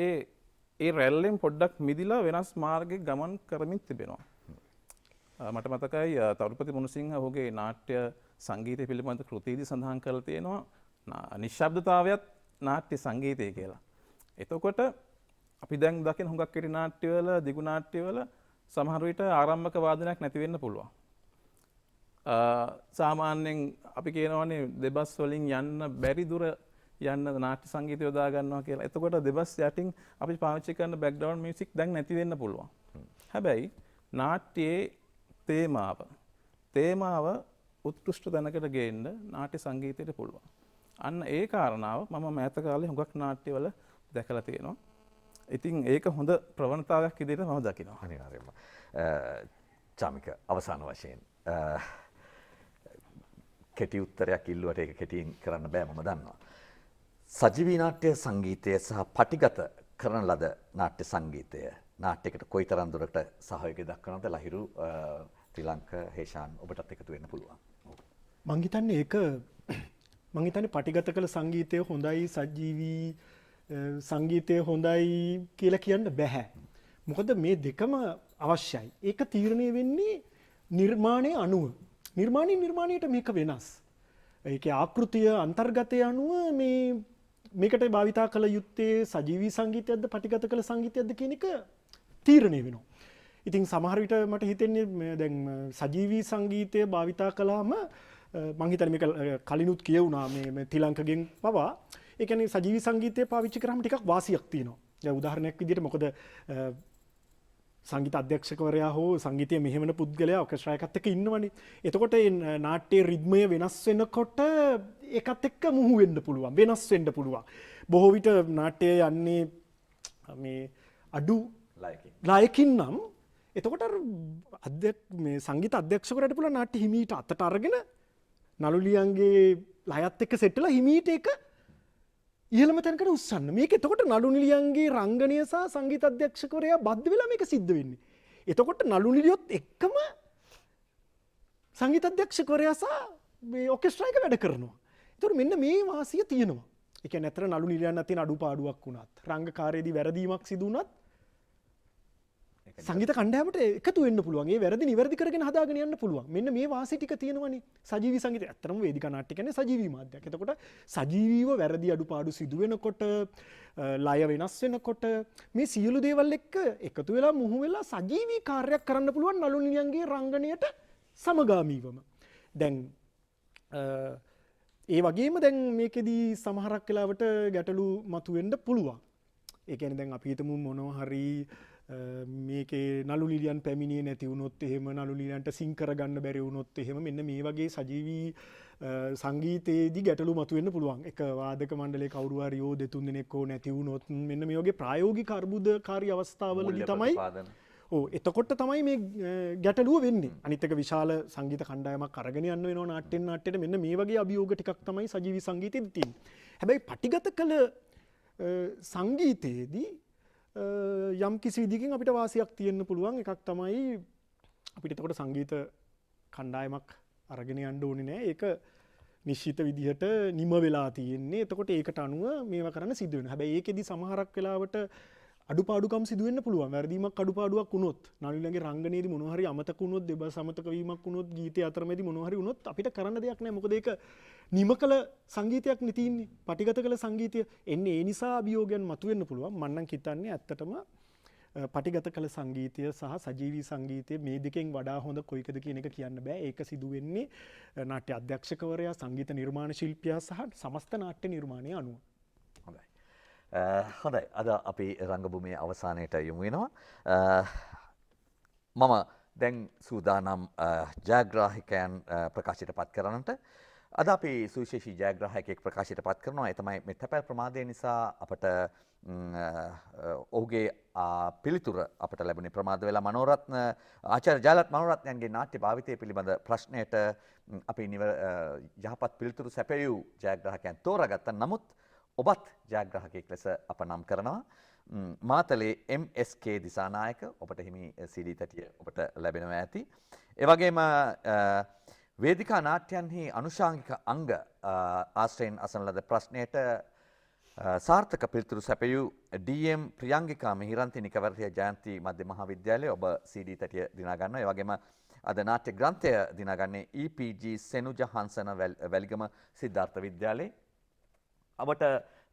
ඒ රැල්ලෙන් පොඩ්ඩක් මිදිලා වෙනස් මාර්ගයක ගමන් කරමින් තිබෙනවා. මට මතකයි තරුපති මුණසිංහ ඔහුගේ නාට්‍ය සංගීතය පිළිබඳ කෘතියේදී සඳහන් කරලා තියෙනවා නිශ්ශබ්දතාවයත් නාට්‍ය සංගීතය කියලා. එතකොට අපි දැන් දකින හුඟක් කෙටි නාට්‍යවල දිගු නාට්‍යවල සමහර විට ආරම්භක වාදනයක් නැති වෙන්න පුළුවන්. සාමාන්‍යයෙන් අපි කියනවානේ දෙබස් වලින් යන්න බැරි දුර යන්න නාට්‍ය සංගීතය යොදා ගන්නවා කියලා. එතකොට දෙබස් යටින් අපි පාවිච්චි කරන බෑක්ග්‍රවුන්ඩ් මියුසික් දැන් නැති වෙන්න පුළුවන්. හැබැයි නාට්‍යයේ තේමාව උත්කෘෂ්ඨ තැනකට ගේන්න නාට්‍ය සංගීතයට පුළුවන්. අන්න ඒ කාරණාව මම මෑත කාලේ හුඟක් නාට්‍යවල දැකලා තියෙනවා. ඉතින් ඒක හොඳ ප්‍රවණතාවයක් විදිහට මම දකිනවා. අනිවාර්යයෙන්ම. චාමික අවසාන වශයෙන් කෙටි උත්තරයක් ඉල්ලුවට ඒක කෙටියෙන් කරන්න බෑ මම දන්නවා. සජීවී නාට්‍ය සංගීතය සහ පටිගත කරන ලද නාට්‍ය සංගීතය නාට්‍යයකට කොයිතරම් දුරට සහයෝගය දක්වනවද ලහිරු ත්‍රිලංක හේෂාන් ඔබටත් එකතු වෙන්න පුළුවන්. මං හිතන්නේ ඒක මං හිතන්නේ පටිගත කළ සංගීතය හොඳයි සජීවී සංගීතය හොඳයි කියලා කියන්න බෑ. මොකද මේ දෙකම අවශ්‍යයි. ඒක තීරණය වෙන්නේ නිර්මාණයේ අනුව. නිර්මාණයට මේක වෙනස්. ඒකේ ආකෘතිය අන්තර්ගතය අනුව මේකට භාවිතා කළ යුත්තේ සජීවී සංගීතයක්ද පටිගත කළ සංගීතයක්ද කියන එක තීරණය වෙනවා. ඉතින් සමහර විට මට හිතෙන්නේ දැන් සජීවී සංගීතය භාවිතා කළාම මං හිතන්නේ මේක කලිනුත් කියවුණා මේ තිලංකගෙන් පවා ඒ කියන්නේ සජීවී සංගීතය පාවිච්චි කරාම ටිකක් වාසියක් තියෙනවා. දැන් උදාහරණයක් විදිහට මොකද සංගීත අධ්‍යක්ෂකවරයා හෝ සංගීතය මෙහෙවන පුද්ගලයා ඔකෙස්ට්‍රා එකත් එක්ක ඉන්නවනේ. එතකොට මේ නාට්‍යයේ රිද්මය වෙනස් වෙනකොට ඒකත් එක්ක මුහු වෙන්න පුළුවන්, වෙනස් වෙන්න පුළුවන්. බොහෝ විට නාට්‍යය යන්නේ මේ අඩු ලයකින් නම් එතකොට මේ සංගීත අධ්‍යක්ෂකවරයාට පුළුවන් නාට්‍ය හිමීට අතට අරගෙන නළුලියන්ගේ ලයත් එක්ක සෙට් වෙලා හිමීට ඒක ඉහළම තැනකට උස්සන්න. මේක එතකොට නළු නිලියන්ගේ රංගනය සහ සංගීත අධ්‍යක්ෂකවරයා බද්ධ වෙලා මේක සිද්ධ වෙන්නේ. එතකොට නළු නිලියොත් එක්කම සංගීත අධ්‍යක්ෂකවරයා සහ මේ ඔකෙස්ට්‍රා එක වැඩ කරනවා. එතකොට මෙන්න මේ වාසිය තියෙනවා. ඒ කියන්නේ අතර නළු නිලියන් අතින් අඩුපාඩුවක් වුණත්, රංගකාරයේදී වැරදීමක් සිදු වුණත් සංගීත කණ්ඩායමට එකතු වෙන්න පුළුවන්. ඒ වැරදි නිවැරදි කරගෙන හදාගෙන යන්න පුළුවන්. මෙන්න මේ වාසි ටික තියෙනවනේ. සජීවී සංගීතය ඇත්තටම වේදිකා නාට්‍ය කියන්නේ සජීවී මාධ්‍යයක්. එතකොට සජීවීව වැරදි අඩුපාඩු සිදු වෙනකොට, ලය වෙනස් වෙනකොට මේ සියලු දේවල් එක්ක එකතු වෙලා මුහු වෙලා සජීවී කාර්යයක් කරන්න පුළුවන් නළු නිලියන්ගේ රංගනයට සමගාමීවම. දැන් ඒ වගේම දැන් මේකෙදී සමහරක් වෙලාවට ගැටලු මතුවෙන්න පුළුවන්. ඒ කියන්නේ දැන් අපි හිතමු මොනවා හරි මේකේ නළු නිලියන් පැමිණියේ නැති වුණොත් එහෙම නළු නිලියන්ට සිං කරගන්න බැරි වුණොත් එහෙම මෙන්න මේ වගේ සජීවී සංගීතයේදී ගැටලු මතුවෙන්න පුළුවන්. එක වාදක මණ්ඩලයේ කවුරු හරි යෝ දෙතුන් දෙනෙක් හෝ නැති වුණොත් මෙන්න මේ වගේ ප්‍රායෝගික අර්බුදකාරී අවස්ථාවලදී තමයි එතකොට තමයි මේ ගැටලුව වෙන්නේ. අනිත් එක විශාල සංගීත කණ්ඩායමක් අරගෙන යන්න වෙනවා නාට්‍යෙන් නාට්‍යයට. මෙන්න මේ වගේ අභියෝග ටිකක් තමයි සජීවී සංගීතයේදී තියෙන්නේ. හැබැයි පටිගත කළ සංගීතයේදී යම් කිසි විදිහකින් අපිට වාසියක් තියෙන්න පුළුවන්. එකක් තමයි අපිට එතකොට සංගීත කණ්ඩායමක් අරගෙන යන්න ඕනේ නෑ. ඒක නිශ්චිත විදිහට නිම වෙලා තියෙන්නේ. එතකොට ඒකට අනුව මේවා කරන්න සිදු වෙනවා. හැබැයි ඒකෙදි සමහරක් වෙලාවට අඩුපාඩුකම් සිදු වෙන්න පුළුවන්. වැරදීමක් අඩුපාඩුවක් වුණොත්, නළුලගේ රංගනයේදී මොනවා හරි අමතක වුණොත්, දෙබස් අමතක වීමක් වුණොත්, ගීතය අතරමැදි මොනවා හරි වුණොත් අපිට කරන්න දෙයක් නැහැ. මොකද ඒක නිම කළ සංගීතයක් නේ තියෙන්නේ. පටිගත කළ සංගීතය එන්නේ ඒ නිසා අභියෝගයන් මතුවෙන්න පුළුවන්. මම නම් හිතන්නේ ඇත්තටම පටිගත කළ සංගීතය සහ සජීවී සංගීතය මේ දෙකෙන් වඩා හොඳ කොයිකද කියන එක කියන්න බෑ. ඒක සිදු වෙන්නේ නාට්‍ය අධ්‍යක්ෂකවරයා, සංගීත නිර්මාණ ශිල්පියා සහ සමස්ත නාට්‍ය නිර්මාණය අනුව. හොඳයි. හොඳයි. අද අපි රංගභූමියේ අවසානයට යමු වෙනවා. මම දැන් සූදානම් ජයග්‍රාහකයන් ප්‍රකාශයට පත් කරන්නට. අද අපි සුවිශේෂී ජයග්‍රාහකයෙක් ප්‍රකාශයට පත් කරනවා. ඒ තමයි මේ තැපැල් ප්‍රමාදය නිසා අපට ඔහුගේ පිළිතුර අපට ලැබුණේ ප්‍රමාද වෙලා මනෝරත්න ආචාර්ය ජයලත් මනෝරත්නයන්ගේ නාට්‍ය භාවිතය පිළිබඳ ප්‍රශ්නයට අපි යහපත් පිළිතුරු සැපයූ ජයග්‍රාහකයන් තෝරාගත්තා. නමුත් ඔබත් ජයග්‍රාහකයෙක් ලෙස අප නම් කරනවා. මාතලේ MSK දිසානායක ඔබට හිමි CD තැටිය ඔබට ලැබෙනවා ඇති. ඒ වගේම වේදිකා නාට්‍යයන්හි අනුශාංගික අංග ආශ්‍රයෙන් අසන ලද ප්‍රශ්නයට සාර්ථක පිළිතුරු සැපයූ DM ප්‍රියංගිකා මිහිරන්ති නිකවර්තිය ජයන්ති මධ්‍ය මහාවිද්‍යාලයේ ඔබ CD තැටිය දිනා ගන්නවා. ඒ වගේම අද නාට්‍ය ග්‍රන්ථය දිනාගන්නේ EPG සෙනුජ හංසන වැලිගම සිද්ධාර්ථ විද්‍යාලයේ. අපට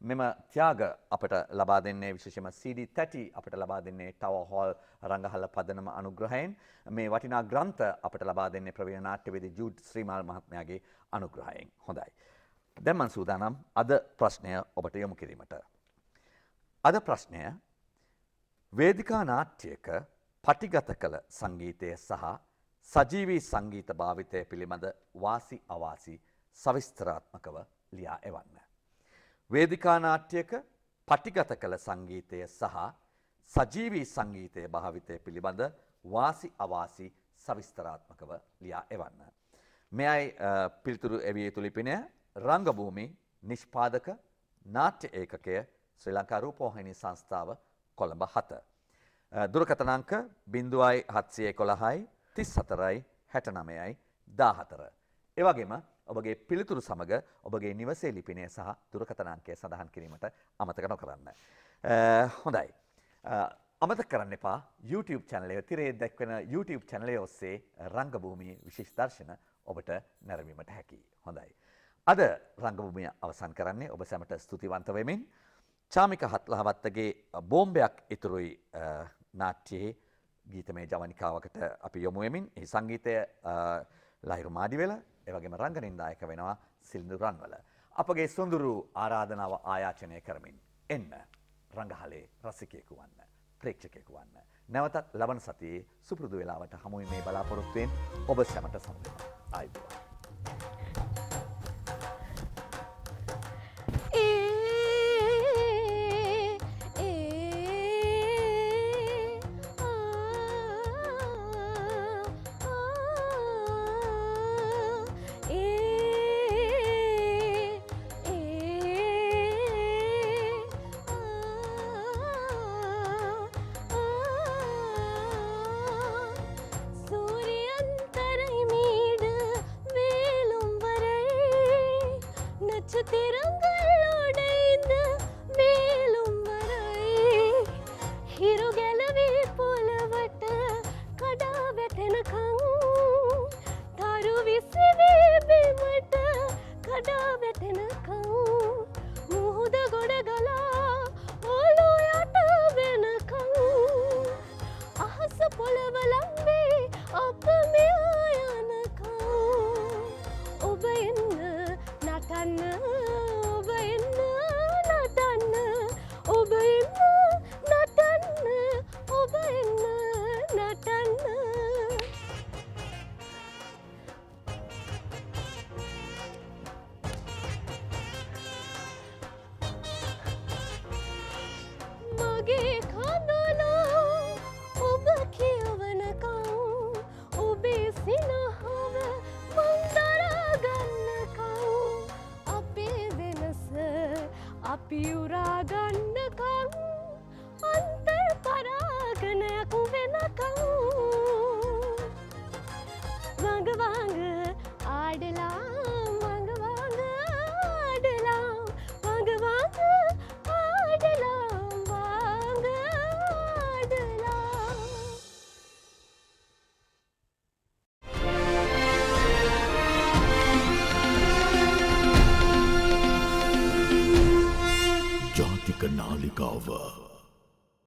මෙම ත්‍යාග අපට ලබා දෙන්නේ විශේෂයෙන්ම CD තැටි අපට ලබා දෙන්නේ ටවර් හෝල් රංගහල පදනම අනුග්‍රහයෙන්. මේ වටිනා ග්‍රන්ථ අපට ලබා දෙන්නේ ප්‍රවීණ නාට්‍යවේදී ජූඩ් ශ්‍රීමාල් මහත්මයාගේ අනුග්‍රහයෙන්. හොඳයි. දැන් මම සූදානම් අද ප්‍රශ්නය ඔබට යොමු කිරීමට. අද ප්‍රශ්නය වේදිකා නාට්‍යයක පටිගත කළ සංගීතය සහ සජීවී සංගීත භාවිතය පිළිබඳ වාසි අවාසි සවිස්තරාත්මකව ලියා එවන්න. වේදිකා නාට්‍යයක පටිගත කළ සංගීතය සහ සජීවී සංගීතය භාවිතය පිළිබඳ වාසි අවාසි සවිස්තරාත්මකව ලියා එවන්න. මෙයයි පිළිතුරු එවිය යුතු ලිපිනය. රංගභූමි නිෂ්පාදක නාට්‍ය ඒකකය ශ්‍රී ලංකා රූපවාහිනී සංස්ථාව කොළඹ 7. දුරකථන අංක 0711යි 34යි 69යි 14. ඒ වගේම ඔබගේ පිළිතුරු සමග ඔබගේ නිවසේ ලිපිනය සහ දුරකථන අංකය සඳහන් කිරීමට අමතක නොකරන්න. හොඳයි. අමතක කරන්න එපා YouTube channel එක තිරේ දැක්වෙන YouTube channel එක ඔස්සේ රංගභූමි විශේෂ දර්ශන ඔබට නැරඹීමට හැකියි. හොඳයි. අද රංගභූමිය අවසන් කරන්නේ ඔබ සැමට ස්තුතිවන්ත වෙමින් චාමික හත්ලහවත්තගේ බෝම්බයක් ඉතුරුයි නාට්‍යයේ ගීතමය ජවනිකාවකට අපි යොමු වෙමින් එහි සංගීතය ලහිරු මාඩිවෙල ඒ වගේම රංගනින්දායක වෙනවා සිල්ඳු රන්වල. අපගේ සොඳුරු ආරාධනාව ආයාචනය කරමින් එන්න රංගහලේ රසිකයෙකු වන්න, ප්‍රේක්ෂකයෙකු වන්න. නැවතත් ලබන සතියේ සුපුරුදු වේලාවට හමු වීමේ බලාපොරොත්තුවෙන් ඔබ සැමට සමුදෙනවා. ආයුබෝවන්. අපි උරා ගන්නකම් අන්තර් පරාගනයක් වෙනකම්